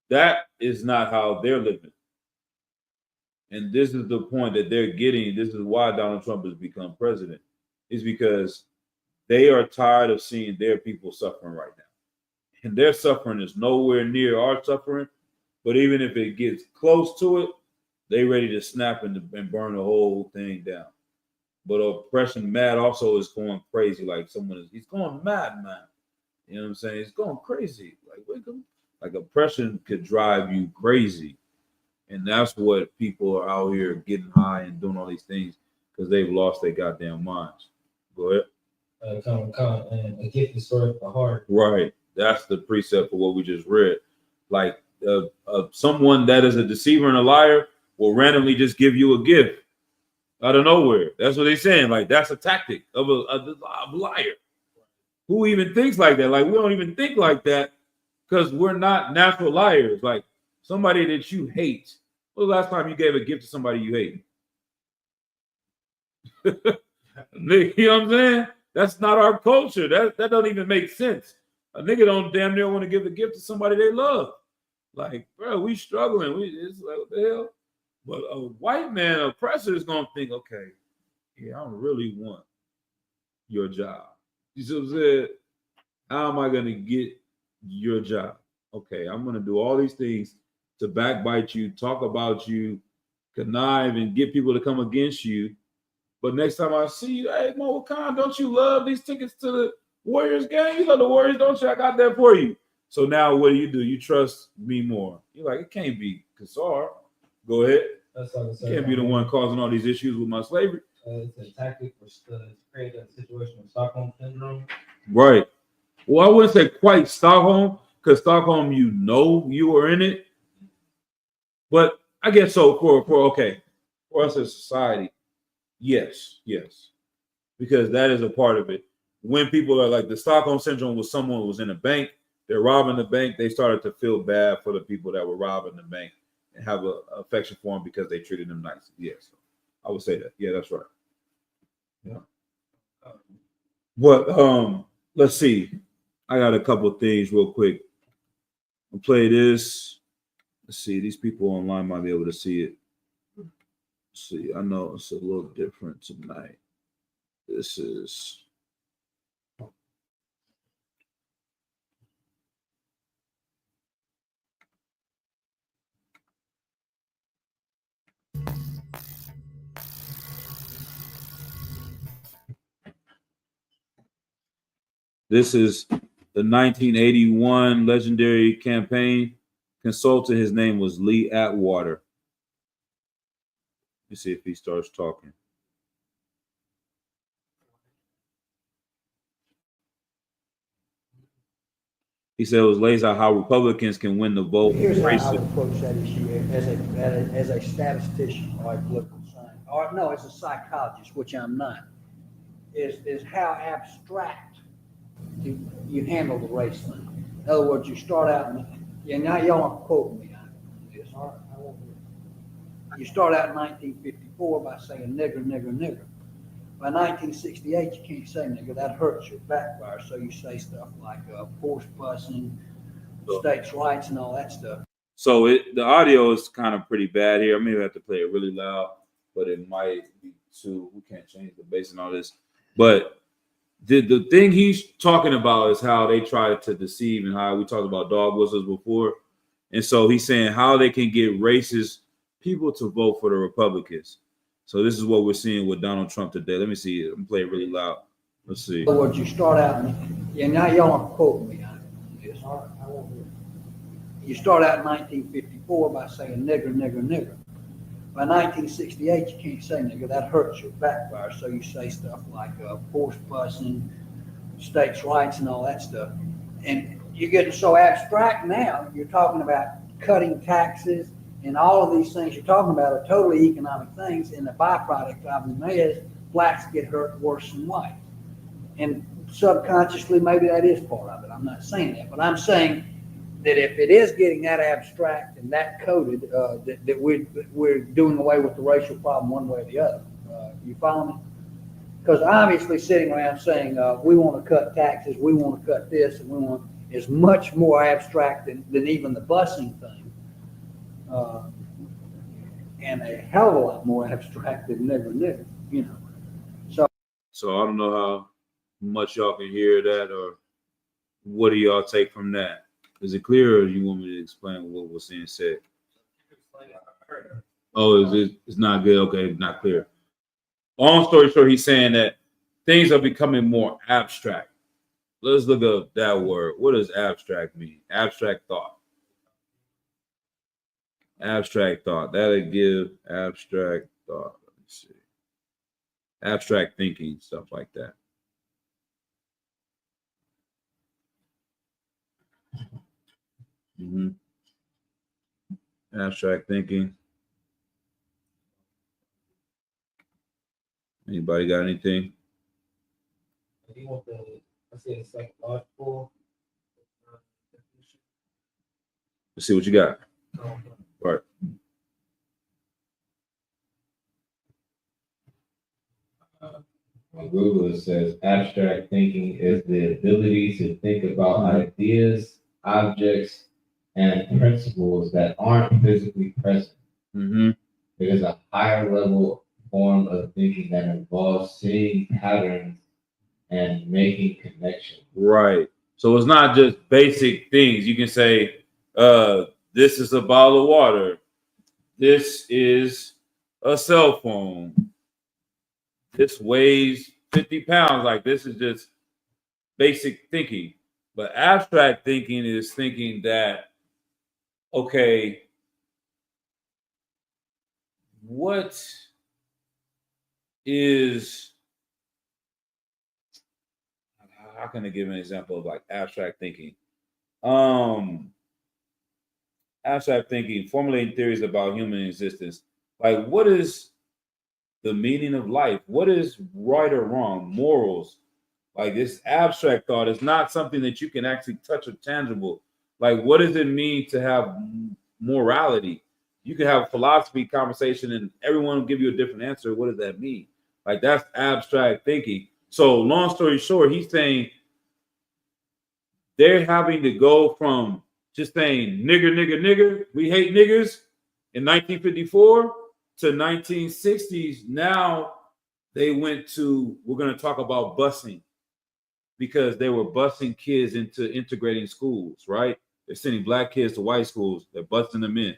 That is not how they're living. And this is the point that they're getting. This is why Donald Trump has become president. Is because they are tired of seeing their people suffering right now. And their suffering is nowhere near our suffering. But even if it gets close to it, they ready to snap and burn the whole thing down. But oppression mad also is going crazy. Like he's going mad, man. You know what I'm saying? It's going crazy. Like oppression could drive you crazy. And that's what people are out here getting high and doing all these things because they've lost their goddamn minds. Go ahead. And a gift destroyeth the heart. Right. That's the precept for what we just read. Like someone that is a deceiver and a liar will randomly just give you a gift out of nowhere. That's what they're saying. Like that's a tactic of a liar. Who even thinks like that? Like we don't even think like that because we're not natural liars. Like somebody that you hate. When was the last time you gave a gift to somebody you hate? You know what I'm saying? That's not our culture. That don't even make sense. A nigga don't damn near want to give a gift to somebody they love. Like, bro, we struggling. It's like, what the hell? But a white man oppressor is gonna think, okay, yeah, I don't really want your job. You see what I'm saying? How am I gonna get your job? Okay, I'm gonna do all these things to backbite you, talk about you, connive, and get people to come against you. But next time I see you, hey, Mo Khan, don't you love these tickets to the Warriors game? You love the Warriors, don't you? I got that for you. So now what do? You trust me more. You're like, it can't be Kassar. Go ahead. That's what I'm saying. Can't be the one causing all these issues with my slavery. It's a tactic to create a situation of Stockholm syndrome. Right. Well, I wouldn't say quite Stockholm, because Stockholm, you were in it. But I guess so for us as society, yes. Because that is a part of it. When people are like the Stockholm syndrome was someone who was in a bank, they're robbing the bank, they started to feel bad for the people that were robbing the bank and have an affection for them because they treated them nice. Yes, I would say that. Yeah, that's right. Yeah. But let's see. I got a couple things real quick. I'll play this. Let's see. These people online might be able to see it. Let's see. I know it's a little different tonight. This is. This is the 1981 legendary campaign consultant. His name was Lee Atwater. Let's see if he starts talking. He said it was lays out how Republicans can win the vote. Here's how I would approach that issue as a statistician or a political scientist, or no, as a psychologist, which I'm not, is how abstract you handle the race thing. In other words, you start out, and now y'all aren't quoting me on this. You start out in 1954 by saying nigger, nigger, nigger. By 1968, you can't say nigger. That hurts your backfire. So you say stuff like force busing, states' rights, and all that stuff. So the audio is kind of pretty bad here. I may have to play it really loud, but it might be too. We can't change the bass and all this. But the thing he's talking about is how they try to deceive, and how we talked about dog whistles before. And so he's saying how they can get racist people to vote for the Republicans. So this is what we're seeing with Donald Trump today. Let me see it. I'm gonna play it really loud. Let's see. In other words, you start out, and now y'all aren't quoting me on this. You start out in 1954 by saying nigger, nigger, nigger. By 1968, you can't say nigger. That hurts your backfire. So you say stuff like force busing, states' rights, and all that stuff. And you're getting so abstract now. You're talking about cutting taxes. And all of these things you're talking about are totally economic things, and the byproduct of them is blacks get hurt worse than whites. And subconsciously, maybe that is part of it. I'm not saying that, but I'm saying that if it is getting that abstract and that coded, that we're doing away with the racial problem one way or the other. You follow me? Because obviously, sitting around saying we want to cut taxes, we want to cut this, and we want is much more abstract than even the busing thing. And a hell of a lot more abstract than nigger, nigger, you know. So I don't know how much y'all can hear that, or what do y'all take from that? Is it clear, or do you want me to explain what was being said? Oh, it's not good? Okay, not clear. Long story short, he's saying that things are becoming more abstract. Let's look up that word. What does abstract mean? Abstract thought. Abstract thought. That'll give abstract thought. Let me see. Abstract thinking, stuff like that. Abstract thinking. Anybody got anything? Do you want let's say psychological? Let's see what you got. Right. On Google, it says abstract thinking is the ability to think about ideas, objects, and principles that aren't physically present. It is a higher level form of thinking that involves seeing patterns and making connections. Right. So it's not just basic things. You can say, this is a bottle of water. This is a cell phone. This weighs 50 pounds. Like, this is just basic thinking. But abstract thinking is thinking that, okay, what is, how can I give an example of like abstract thinking? Abstract thinking, formulating theories about human existence. Like, what is the meaning of life? What is right or wrong? Morals. Like, this abstract thought is not something that you can actually touch or tangible. Like, what does it mean to have morality? You can have a philosophy conversation and everyone will give you a different answer. What does that mean? Like, that's abstract thinking. So long story short, he's saying they're having to go from just saying nigger, nigger, nigger, we hate niggers in 1954 to 1960s. Now they went to, we're going to talk about busing, because they were busing kids into integrating schools, right? They're sending black kids to white schools. They're busting them in.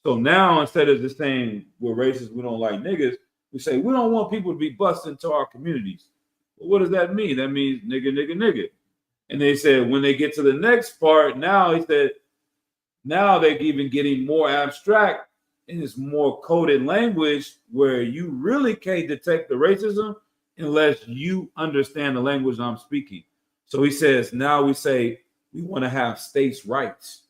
So now instead of just saying we're racist, we don't like niggas, we say we don't want people to be bused into our communities. Well, what does that mean? That means nigga, nigga, nigga. And they said when they get to the next part, now he said, now they're even getting more abstract and it's more coded language where you really can't detect the racism unless you understand the language I'm speaking. So he says, now we say we want to have states' rights,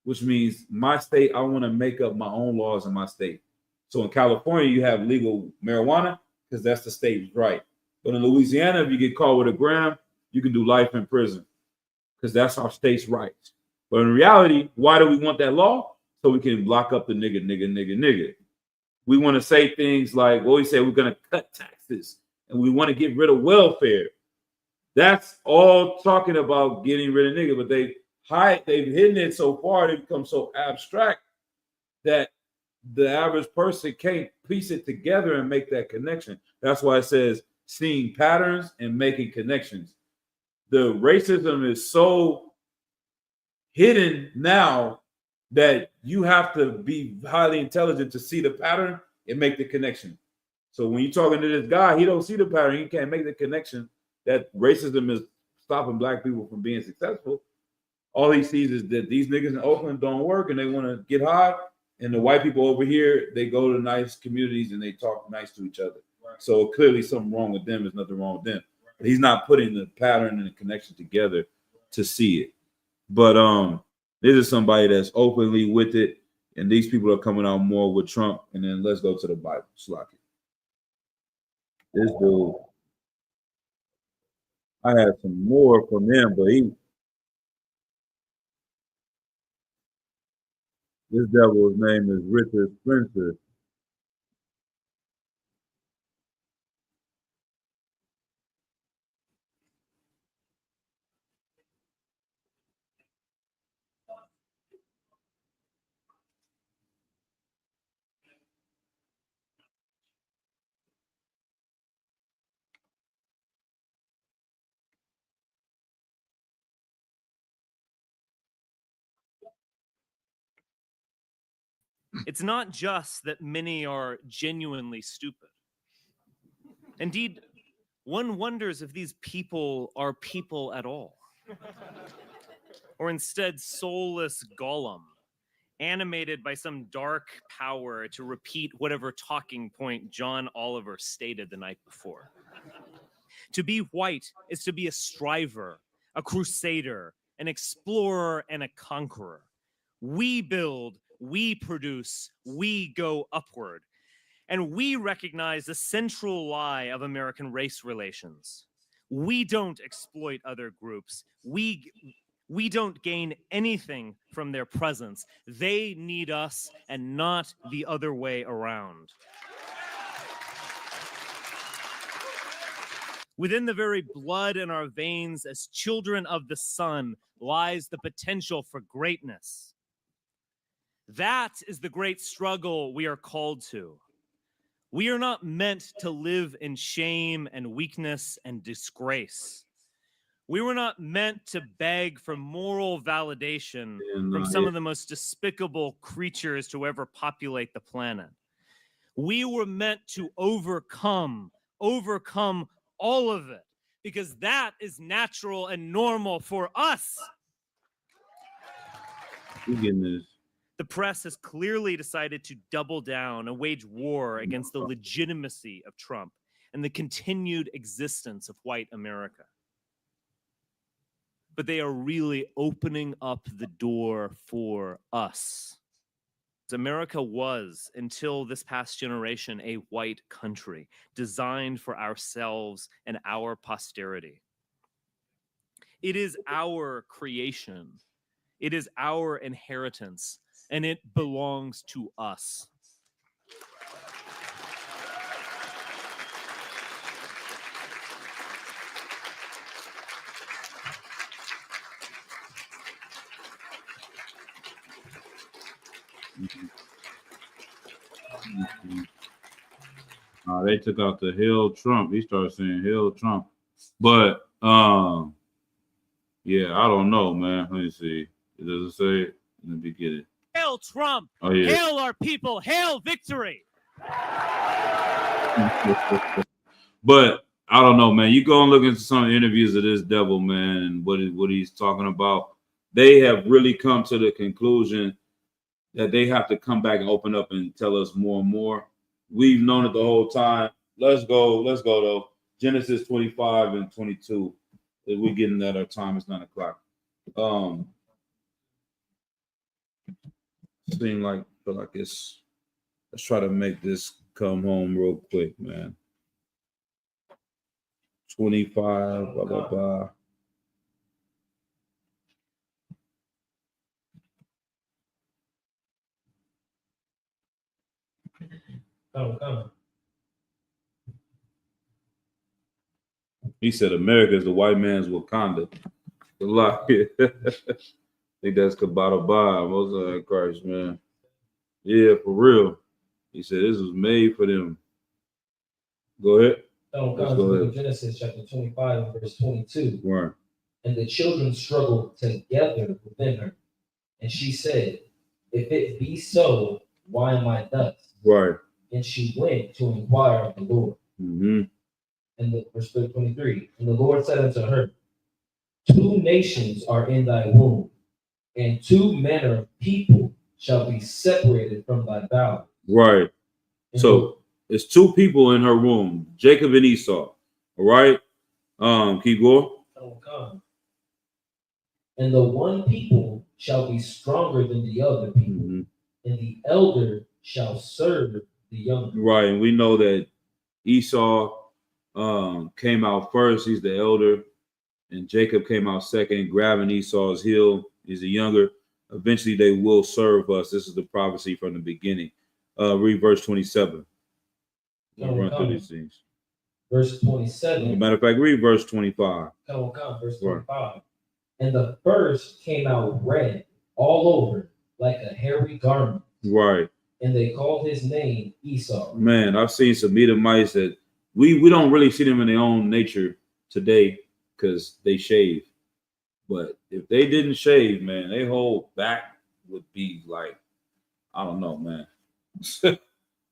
which means my state, I want to make up my own laws in my state. So in California, you have legal marijuana because that's the state's right. But in Louisiana, if you get caught with a gram, you can do life in prison because that's our state's rights. But in reality, why do we want that law? So we can lock up the nigga, nigga, nigga, nigga. We want to say things like, well, we say we're going to cut taxes and we want to get rid of welfare. That's all talking about getting rid of nigga, but they've hidden it so far, they become so abstract that the average person can't piece it together and make that connection. That's why it says seeing patterns and making connections. The racism is so hidden now that you have to be highly intelligent to see the pattern and make the connection. So when you're talking to this guy, he don't see the pattern. He can't make the connection that racism is stopping black people from being successful. All he sees is that these niggas in Oakland don't work and they want to get high. And the white people over here, they go to nice communities and they talk nice to each other. Right. So clearly something wrong with them. There's nothing wrong with them. But he's not putting the pattern and the connection together to see it. But this is somebody that's openly with it. And these people are coming out more with Trump. And then let's go to the Bible. Slock it. This dude, I had some more from him, but this devil's name is Richard Spencer. It's not just that many are genuinely stupid. Indeed, one wonders if these people are people at all. Or instead soulless golem, animated by some dark power to repeat whatever talking point John Oliver stated the night before. To be white is to be a striver, a crusader, an explorer, and a conqueror. We build, we produce, we go upward. And we recognize the central lie of American race relations. We don't exploit other groups. We don't gain anything from their presence. They need us and not the other way around. Within the very blood in our veins as children of the sun lies the potential for greatness. That is the great struggle we are called to. We are not meant to live in shame and weakness and disgrace. We were not meant to beg for moral validation from some of the most despicable creatures to ever populate the planet. We were meant to overcome all of it, because that is natural and normal for us. The press has clearly decided to double down and wage war against the legitimacy of Trump and the continued existence of white America. But they are really opening up the door for us. America was, until this past generation, a white country designed for ourselves and our posterity. It is our creation. It is our inheritance, and it belongs to us. They took out the Hail Trump. He started saying Hail Trump. But yeah, I don't know, man. Let me see. Does it say it? Let me get it. Hail Trump! Oh yeah. Hail our people! Hail victory! But I don't know, man. You go and look into some interviews of this devil, man, and what he's talking about. They have really come to the conclusion that they have to come back and open up and tell us more and more. We've known it the whole time. Let's go though. Genesis 25 and 22. We're getting at our time. It's 9 o'clock. Feel like it's. Let's try to make this come home real quick, man. 25, blah blah blah. Come. He said America is the white man's Wakanda. A lot. I think that's Kabbalah Bob. Most of that Christ, man. Yeah, for real. He said this was made for them. Go ahead. Genesis chapter 25 and verse 22. Right. And the children struggled together within her. And she said, if it be so, why am I thus? Right. And she went to inquire of the Lord. Mm-hmm. And verse 23. And the Lord said unto her, 2 nations are in thy womb, and 2 manner of people shall be separated from thy bowels. Right. So it's 2 people in her womb, Jacob and Esau. All right. Keep going. And the one people shall be stronger than the other people, and the elder shall serve the younger. Right. And we know that Esau came out first. He's the elder. And Jacob came out second, grabbing Esau's heel. He's the younger. Eventually, they will serve us. This is the prophecy from the beginning. Read verse 27. Run through these things. Verse 27. As a matter of fact, read verse 25. Verse 25. Right. And the first came out red all over, like a hairy garment. Right. And they called his name Esau. Man, I've seen some Edomites that we don't really see them in their own nature today because they shave. But if they didn't shave, man, their whole back would be like, I don't know, man.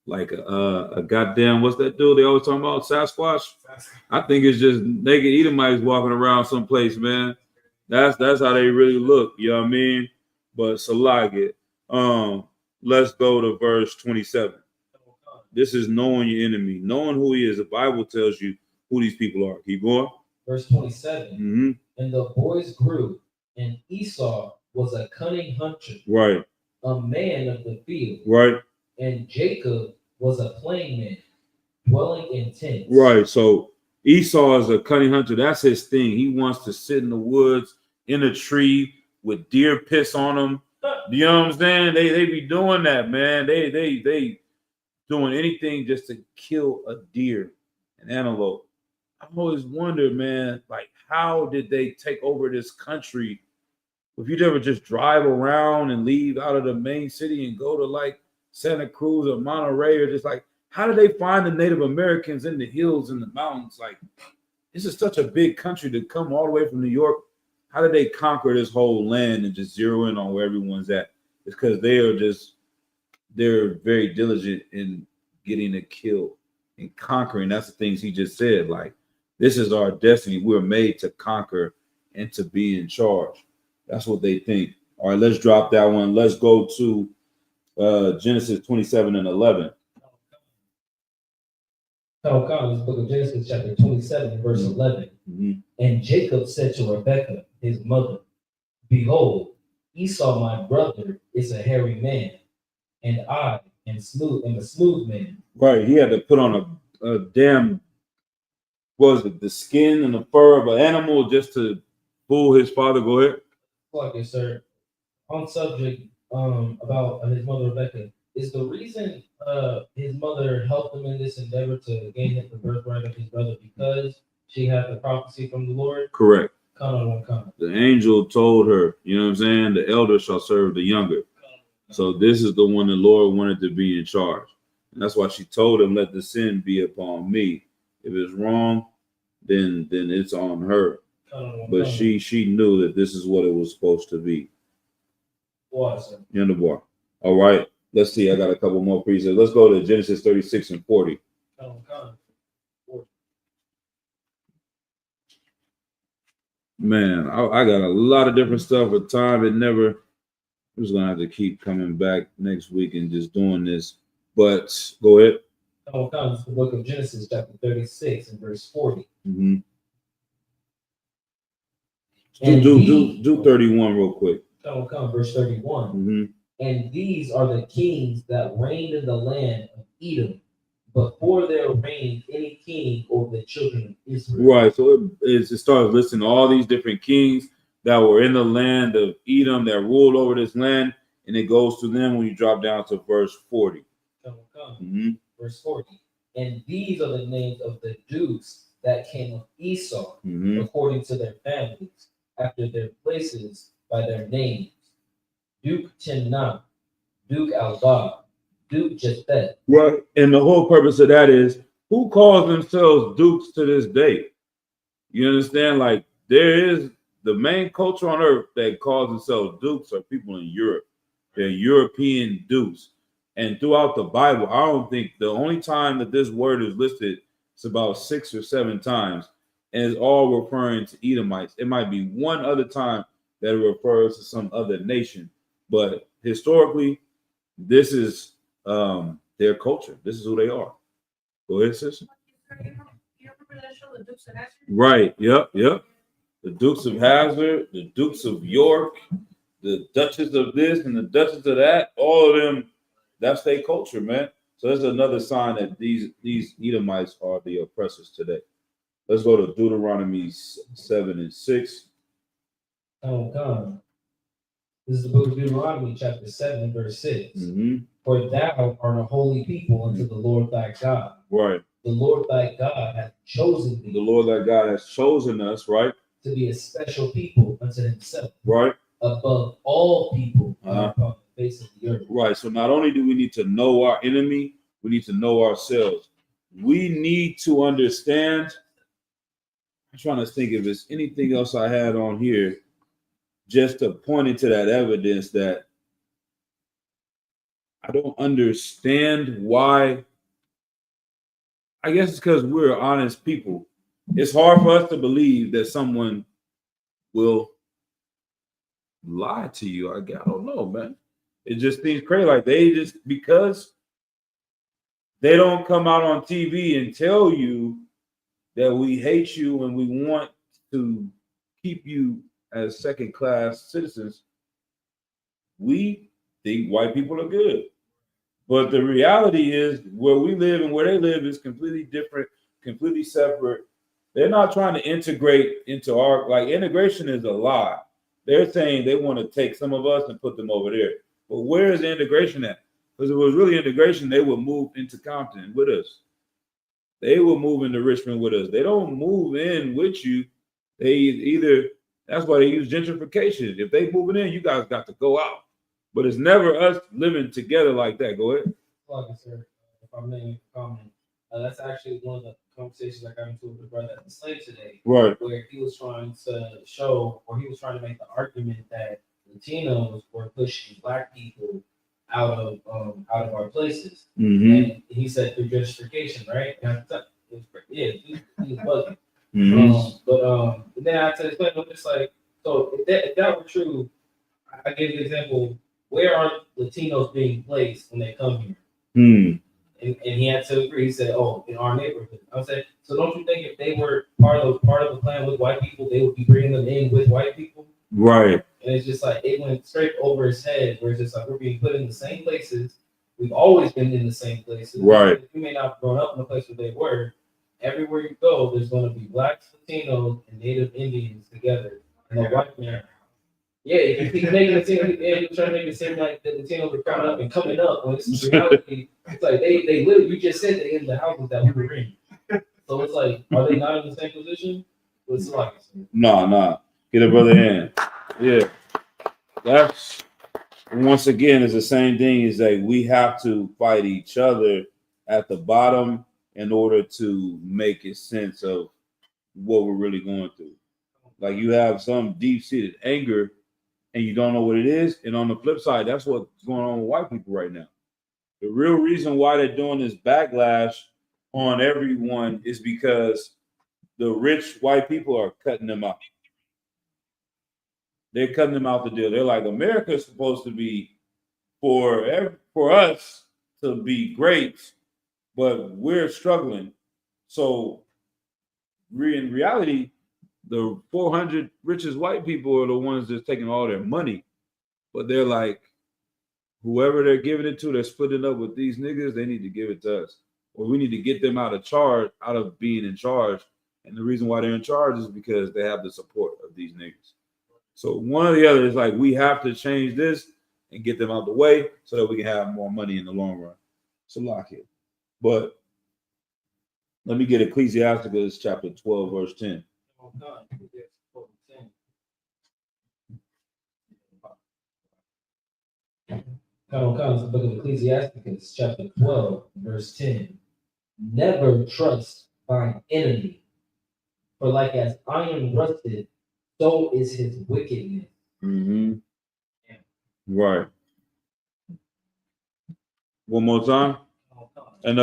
Like a goddamn, what's that dude they always talking about? Sasquatch? I think it's just naked Edomites walking around someplace, man. That's how they really look, you know what I mean? But Salagit. Let's go to verse 27. This is knowing your enemy, knowing who he is. The Bible tells you who these people are. Keep going. Verse 27. And the boys grew, and Esau was a cunning hunter. Right. A man of the field. Right. And Jacob was a plain man, dwelling in tents. Right. So Esau is a cunning hunter. That's his thing. He wants to sit in the woods, in a tree with deer piss on him. You know what I'm saying? They be doing that, man. They doing anything just to kill a deer, an antelope. I've always wondered, man, like how did they take over this country? If you'd ever just drive around and leave out of the main city and go to like Santa Cruz or Monterey, or just like, how did they find the Native Americans in the hills and the mountains? Like, this is such a big country to come all the way from New York. How did they conquer this whole land and just zero in on where everyone's at? It's because they're very diligent in getting a kill and conquering. That's the things he just said. Like, this is our destiny. We're made to conquer and to be in charge. That's what they think. All right, let's drop that one. Let's go to Genesis 27 and 11. This book of Genesis, chapter 27, verse 11. And Jacob said to Rebekah, his mother, behold, Esau, my brother, is a hairy man, and I am a smooth man. Right. He had to put on a damn, what was it, the skin and the fur of an animal just to fool his father. Go ahead. Fuck it, sir. On subject about his mother Rebekah, is the reason his mother helped him in this endeavor to gain the birthright of his brother because she had the prophecy from the Lord? Correct. Comment. The angel told her, you know what I'm saying? The elder shall serve the younger. So this is the one the Lord wanted to be in charge. And that's why she told him, let the sin be upon me. If it's wrong, then it's on her. But she knew that this is what it was supposed to be. In the bar. All right. Let's see. I got a couple more precepts. Let's go to Genesis 36 and 40. Man, I got a lot of different stuff with time. I'm just gonna have to keep coming back next week and just doing this. But go ahead. Comes the book of Genesis, chapter 36 and verse 40. Mm-hmm. Do 31 real quick. Verse 31. Mm-hmm. And these are the kings that reigned in the land of Edom, before there reigned any king over the children of Israel. Right. So it starts listing all these different kings that were in the land of Edom that ruled over this land, and it goes to them when you drop down to verse 40. Mm-hmm. Verse 40. And these are the names of the dukes that came of Esau, according to their families, after their places by their names. Duke Timnah, Duke Alba, Duke Japheth. Right. And the whole purpose of that is, who calls themselves dukes to this day? You understand? Like, there is the main culture on earth that calls themselves dukes are people in Europe. They're European dukes. And throughout the Bible, I don't think the only time that this word is listed is about 6 or 7 times, and it's all referring to Edomites. It might be one other time that it refers to some other nation, but historically, this is their culture. This is who they are. Go ahead, sister. You remember that show, The Dukes of Hazzard? Right. Yep. The Dukes of Hazzard, the Dukes of York, the Duchess of this and the Duchess of that. All of them. That's their culture, man. So that's another sign that these Edomites are the oppressors today. Let's go to Deuteronomy 7 and 6. This is the book of Deuteronomy, chapter 7, verse 6. Mm-hmm. For thou art a holy people unto the Lord thy God. Right. The Lord thy God hath chosen thee. The Lord thy God has chosen us, right? To be a special people unto himself. Right. Above all people upon the face of the earth. Right. So not only do we need to know our enemy, we need to know ourselves. We need to understand. I'm trying to think if there's anything else I had on here just to point into that evidence that I don't understand why. I guess it's because we're honest people. It's hard for us to believe that someone will lie to you. I don't know, man. It just seems crazy. Like because they don't come out on TV and tell you that we hate you and we want to keep you as second-class citizens, we think white people are good. But the reality is where we live and where they live is completely different, completely separate. They're not trying to integrate into our, like, integration is a lie. They're saying they want to take some of us and put them over there. But where is the integration at? Because if it was really integration, they would move into Compton with us. They will move into Richmond with us. They don't move in with you. They either, that's why they use gentrification. If they moving in, you guys got to go out. But it's never us living together like that. Go ahead. Well, sir, if I may comment, that's actually one of the conversations I got into with the brother at the slave today. Right. Where he was trying to show, or he was trying to make the argument that Latinos were pushing Black people out of our places. Mm-hmm. And he said through gentrification, right? And he was bugging. Mm-hmm. But then I had to explain, I'm just like, so if that were true, I give you an example. Where are Latinos being placed when they come here? Hmm. And he had to agree. He said, "Oh, in our neighborhood." I said, "So don't you think if they were part of the plan with white people, they would be bringing them in with white people?" Right. And it's just like it went straight over his head. Where it's just like we're being put in the same places. We've always been in the same places. Right. You may not have grown up in the place where they were. Everywhere you go, there's going to be Blacks, Latinos, and Native Indians together, and a white man. Yeah, he's making it seem, he's trying to make it seem like the Latinos are coming up and coming up. When it's reality, it's like they literally, you just said they in the houses that we were in. So it's like, are they not in the same position? It's like, Nah. Get a brother in. Yeah. once again, it's the same thing. Is that we have to fight each other at the bottom in order to make a sense of what we're really going through. Like you have some deep-seated anger and you don't know what it is. And on the flip side, that's what's going on with white people right now. The real reason why they're doing this backlash on everyone is because the rich white people are cutting them out. They're cutting them out the deal. They're like, America is supposed to be for us to be great, but we're struggling. So in reality, the 400 richest white people are the ones that's taking all their money. But they're like, whoever they're giving it to, they're splitting up with these niggas, they need to give it to us. Or we need to get them out of being in charge. And the reason why they're in charge is because they have the support of these niggas. So one or the other is like, we have to change this and get them out the way so that we can have more money in the long run. So lock it. But let me get Ecclesiasticus chapter 12, verse 10. Comes the book of Ecclesiasticus, chapter 12, verse 10. Never trust thine enemy, for like as iron rusted, so is his wickedness. Mm-hmm. Right. One more time. And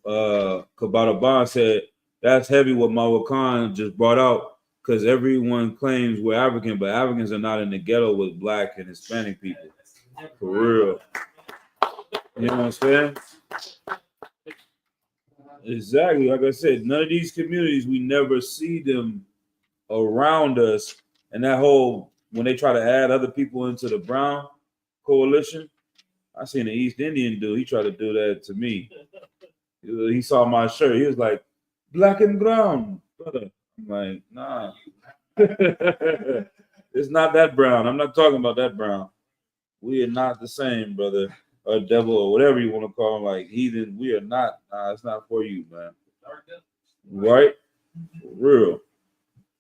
Kabata Bond said, that's heavy what Mawar Khan just brought out, because everyone claims we're African, but Africans are not in the ghetto with black and Hispanic people. For real. You know what I'm saying? Exactly. Like I said, none of these communities, we never see them around us. And that whole, when they try to add other people into the Brown coalition, I seen an East Indian dude, he tried to do that to me. He saw my shirt, he was like, black and brown, brother. I'm like, nah. It's not that brown. I'm not talking about that brown. We are not the same, brother, or devil, or whatever you want to call him, like heathen. We are not. Nah, it's not for you, man. Right? For real.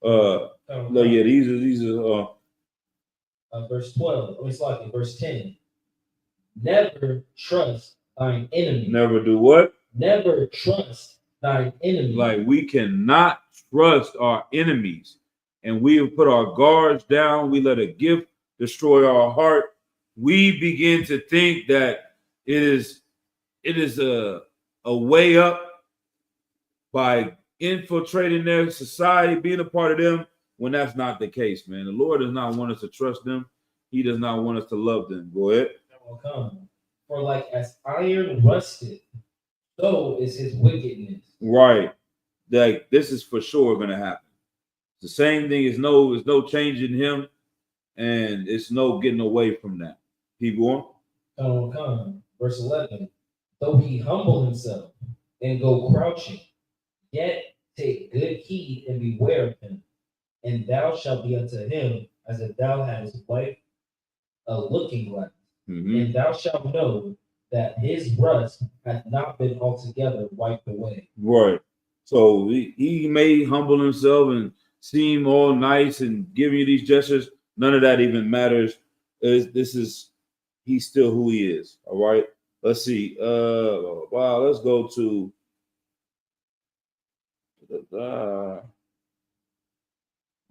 No, yeah, these are. Verse 12. It's like verse 10. Never trust thine enemy. Never do what? Never trust thine enemy. Like we cannot trust our enemies, and we have put our guards down. We let a gift destroy our heart. We begin to think that it is a way up by infiltrating their society, being a part of them, when that's not the case, man. The Lord does not want us to trust them. He does not want us to love them. Go ahead. For like as iron rusted, so is his wickedness. Right. Like this is for sure going to happen. The same thing is there's no change in him, and it's no getting away from that. Keep going. Verse 11. Though he humble himself and go crouching, yet take good heed and beware of him, and thou shalt be unto him as if thou hadst wiped a looking glass, and thou shalt know that his rust hath not been altogether wiped away. Right. So he may humble himself and seem all nice and giving you these gestures. None of that even matters. He's still who he is. All right. Let's see. Let's go to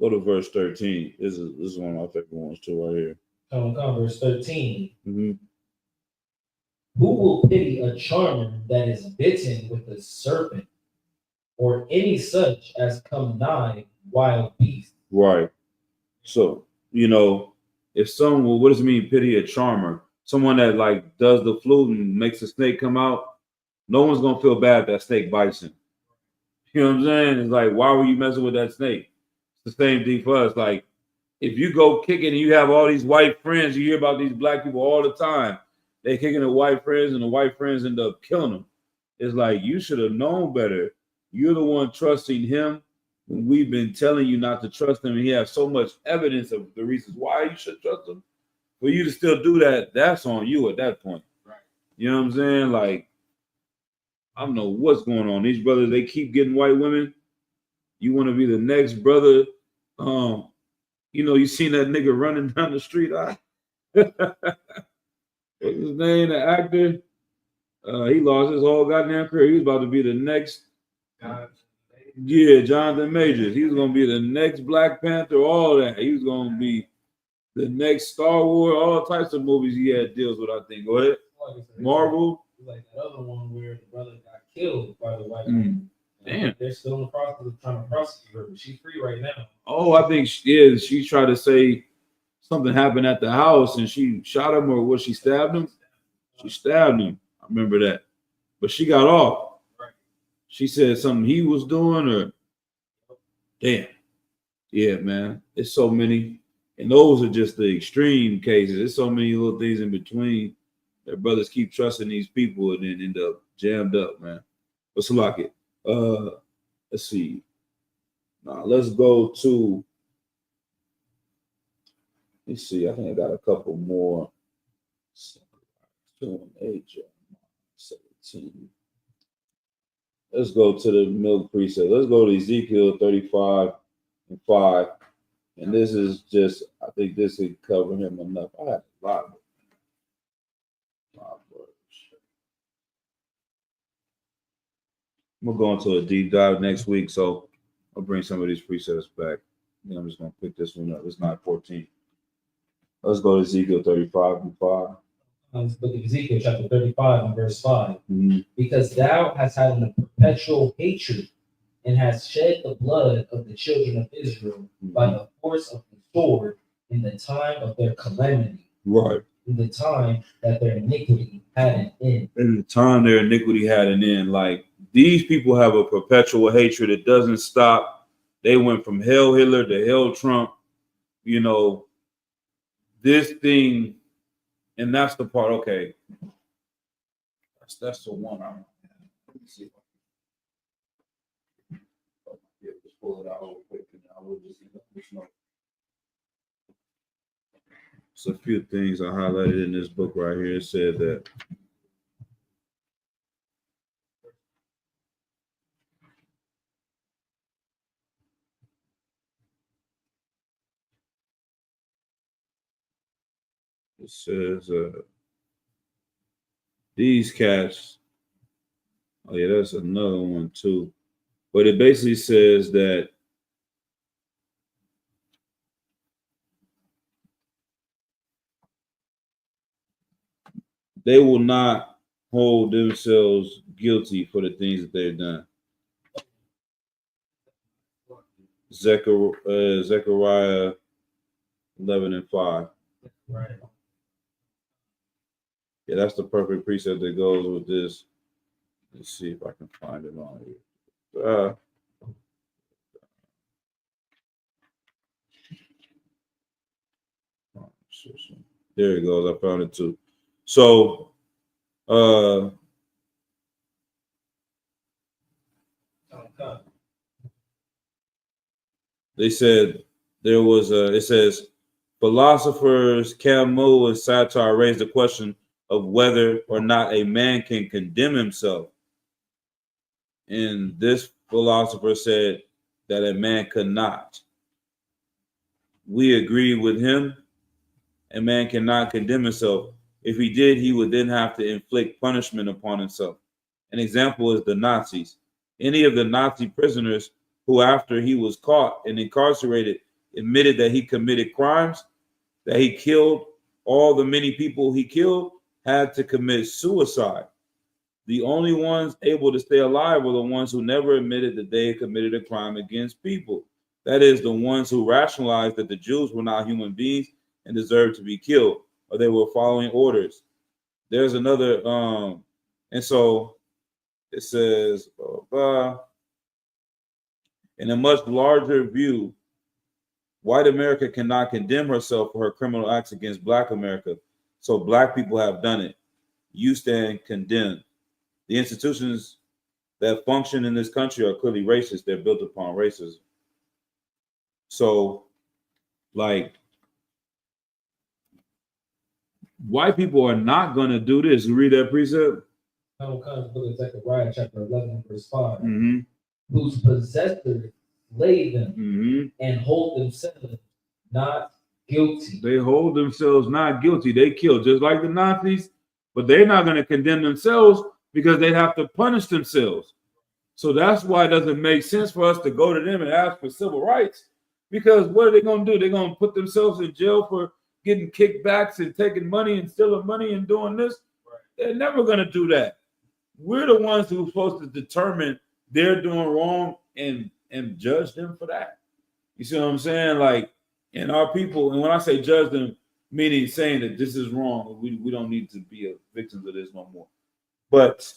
verse 13. This is one of my favorite ones too, right here. Verse 13. Who will pity a charmer that is bitten with a serpent, or any such as come nigh wild beasts? Right. So, if someone, what does it mean, pity a charmer? Someone that like does the flute and makes a snake come out, no one's gonna feel bad if that snake bites him. You know what I'm saying? It's like, why were you messing with that snake? It's the same thing for us. Like, if you go kicking and you have all these white friends, you hear about these black people all the time. They kicking the white friends, and the white friends end up killing them. It's like, you should have known better. You're the one trusting him when we've been telling you not to trust him, and he has so much evidence of the reasons why you should trust him. For you to still do that, that's on you at that point. Right. You know what I'm saying? Like, I don't know what's going on. These brothers, they keep getting white women. You want to be the next brother. You seen that nigga running down the street. What's his name? The actor. He lost his whole goddamn career. He was about to be the next. Yeah, Jonathan Majors. He was gonna be the next Black Panther. All that. He was gonna be the next Star Wars. All types of movies he had deals with. I think. Go ahead. Marvel. Like that other one where the brother got killed by the white woman. Damn. They're still in the process of trying to prosecute her, but she's free right now. Oh, I think she is. She tried to say something happened at the house and she shot him, or what? She stabbed him. She stabbed him. I remember that. But she got off. She said something he was doing, or damn. Yeah, man. It's so many. And those are just the extreme cases. There's so many little things in between that brothers keep trusting these people and then end up jammed up, man. But Salaki, let's see. Now let's go to. Let's see. I think I got a couple more. 2 and 8, 17. Let's go to the milk precept. Let's go to Ezekiel 35 and 5. And this is just, I think this would cover him enough. I had a lot of words. We're going to a deep dive next week, so I'll bring some of these precepts back. And I'm just going to pick this one up. It's 9:14. Let's go to Ezekiel 35 and 5. Let's look at Ezekiel chapter 35 and verse 5. Mm-hmm. Because thou hast had a perpetual hatred and hast shed the blood of the children of Israel by the force of the sword in the time of their calamity. Right. In the time that their iniquity had an end. In the time their iniquity had an end. Like, these people have a perpetual hatred. It doesn't stop. They went from hell Hitler to hell Trump. You know, this thing, and that's the part, okay. That's the one I'm. Let me see if I can just pull it out real quick, and I will just know. So a few things I highlighted in this book right here. It said that it says these cats. Oh yeah, that's another one too. But it basically says that they will not hold themselves guilty for the things that they've done. Zechariah 11 and 5. Right. Yeah, that's the perfect precept that goes with this. Let's see if I can find it on here. There it goes. I found it too. So, they said there was it says philosophers Camus and satire raised the question of whether or not a man can condemn himself. And this philosopher said that a man could not. We agree with him. A man cannot condemn himself. If he did, he would then have to inflict punishment upon himself. An example is the Nazis. Any of the Nazi prisoners who, after he was caught and incarcerated, admitted that he committed crimes, that he killed all the many people he killed, had to commit suicide. The only ones able to stay alive were the ones who never admitted that they had committed a crime against people. That is, the ones who rationalized that the Jews were not human beings and deserved to be killed, or they were following orders. There's another, and so it says, in a much larger view, white America cannot condemn herself for her criminal acts against Black America. So Black people have done it. You stand condemned. The institutions that function in this country are clearly racist. They're built upon racism. So, like, white people are not going to do this. You read that precept? Book of Zechariah chapter 11 verse 5. Mm-hmm. Whose possessors slay them Mm-hmm. and hold themselves not guilty. They hold themselves not guilty. They kill just like the Nazis, but they're not going to condemn themselves because they have to punish themselves. So that's why it doesn't make sense for us to go to them and ask for civil rights, because what are they going to do? They're going to put themselves in jail for getting kickbacks and taking money and stealing money and doing this. They're never going to do that. We're the ones who are supposed to determine they're doing wrong and judge them for that. You see what I'm saying? Like, and our people, and when I say judge them, meaning saying that this is wrong, we don't need to be victims of this no more. But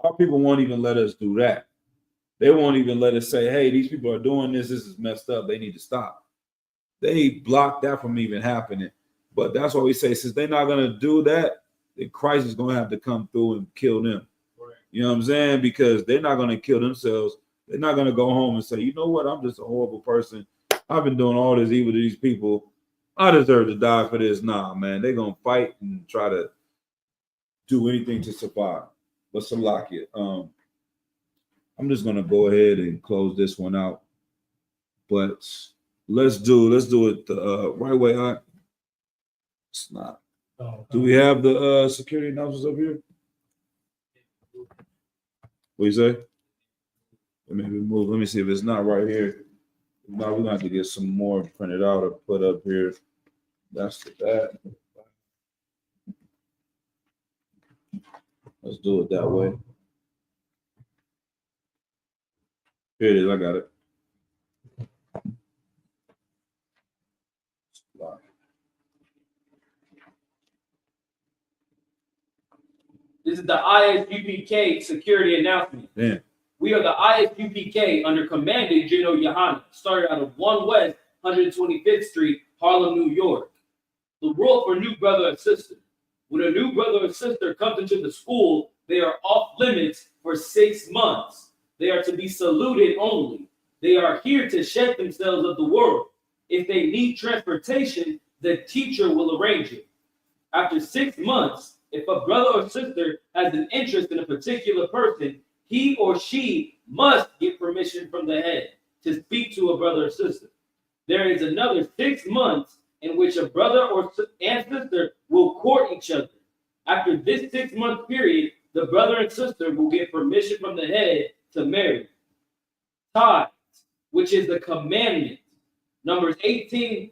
our people won't even let us do that. They won't even let us say, hey, these people are doing this. This is messed up. They need to stop. They block that from even happening. But that's why we say, since they're not going to do that, then Christ is going to have to come through and kill them. Right. You know what I'm saying? Because they're not going to kill themselves. They're not going to go home and say, you know what? I'm just a horrible person. I've been doing all this evil to these people. I deserve to die for this. Nah, man. They're going to fight and try to do anything to survive. But Salakia, I'm just going to go ahead and close this one out. But let's do it the right way. It's not. Do we have the security announcements up here? What you say? Let me move. Let me see if it's not right here. Now we're gonna have to get some more printed out or put up here. That's that. Let's do it that way. Here it is. I got it. This is the ISUPK security announcement. Yeah. We are the ISUPK under Commandant General Yohanan, started out of 1 West 125th Street, Harlem, New York. The rule for new brother and sister. When a new brother or sister comes into the school, they are off limits for 6 months. They are to be saluted only. They are here to shed themselves of the world. If they need transportation, the teacher will arrange it. After 6 months, if a brother or sister has an interest in a particular person, he or she must get permission from the head to speak to a brother or sister. There is another 6 months in which a brother and sister will court each other. After this 6-month period, the brother and sister will get permission from the head to marry. Tithes, which is the commandment. Numbers chapter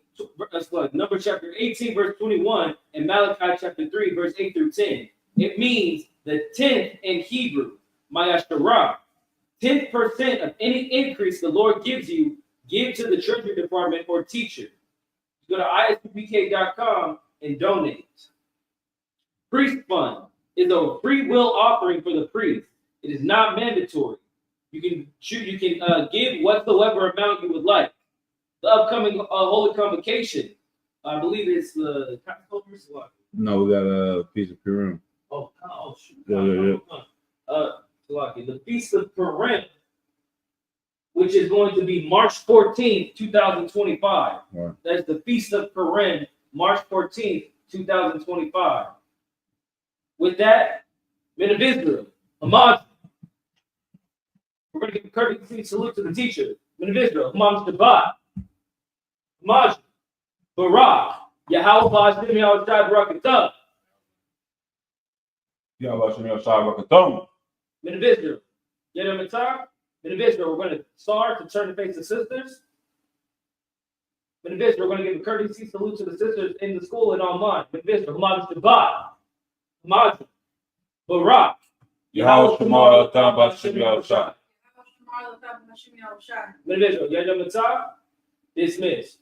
18, verse 21, and Malachi chapter 3, verse 8 through 10. It means the 10th in Hebrew, Mayasharah. 10% of any increase the Lord gives you, give to the treasury department or teacher. Go to ISUPK.com and donate. Priest fund is a free will offering for the priest. It is not mandatory. You can give whatsoever amount you would like. The upcoming Holy Convocation, I believe it's the No, we got a piece of Purim. Oh shoot. Yeah. The Feast of Purim, which is going to be March 14th, 2025. Right. That's the Feast of Purim, March 14th, 2025. With that, men of Israel, Hamad, we're going to give a courtesy salute to the teacher. Men of Israel, Hamad Shabbat, Hamad, Barak, Yahweh Hashem Yahweh Barakatam. Yahweh Hashem Yahweh Barakatam. Men of Israel, Yedem Matar. Men of Israel, we're going to start to turn to face the sisters. Men of Israel, we're going to give a courtesy salute to the sisters in the school and online. Men of Israel, Hamad Shabbat, Hamad, Barak, Yahweh Shemar Atam Bashem Yahweh. Men of Israel, Yedem Matar. Dismiss.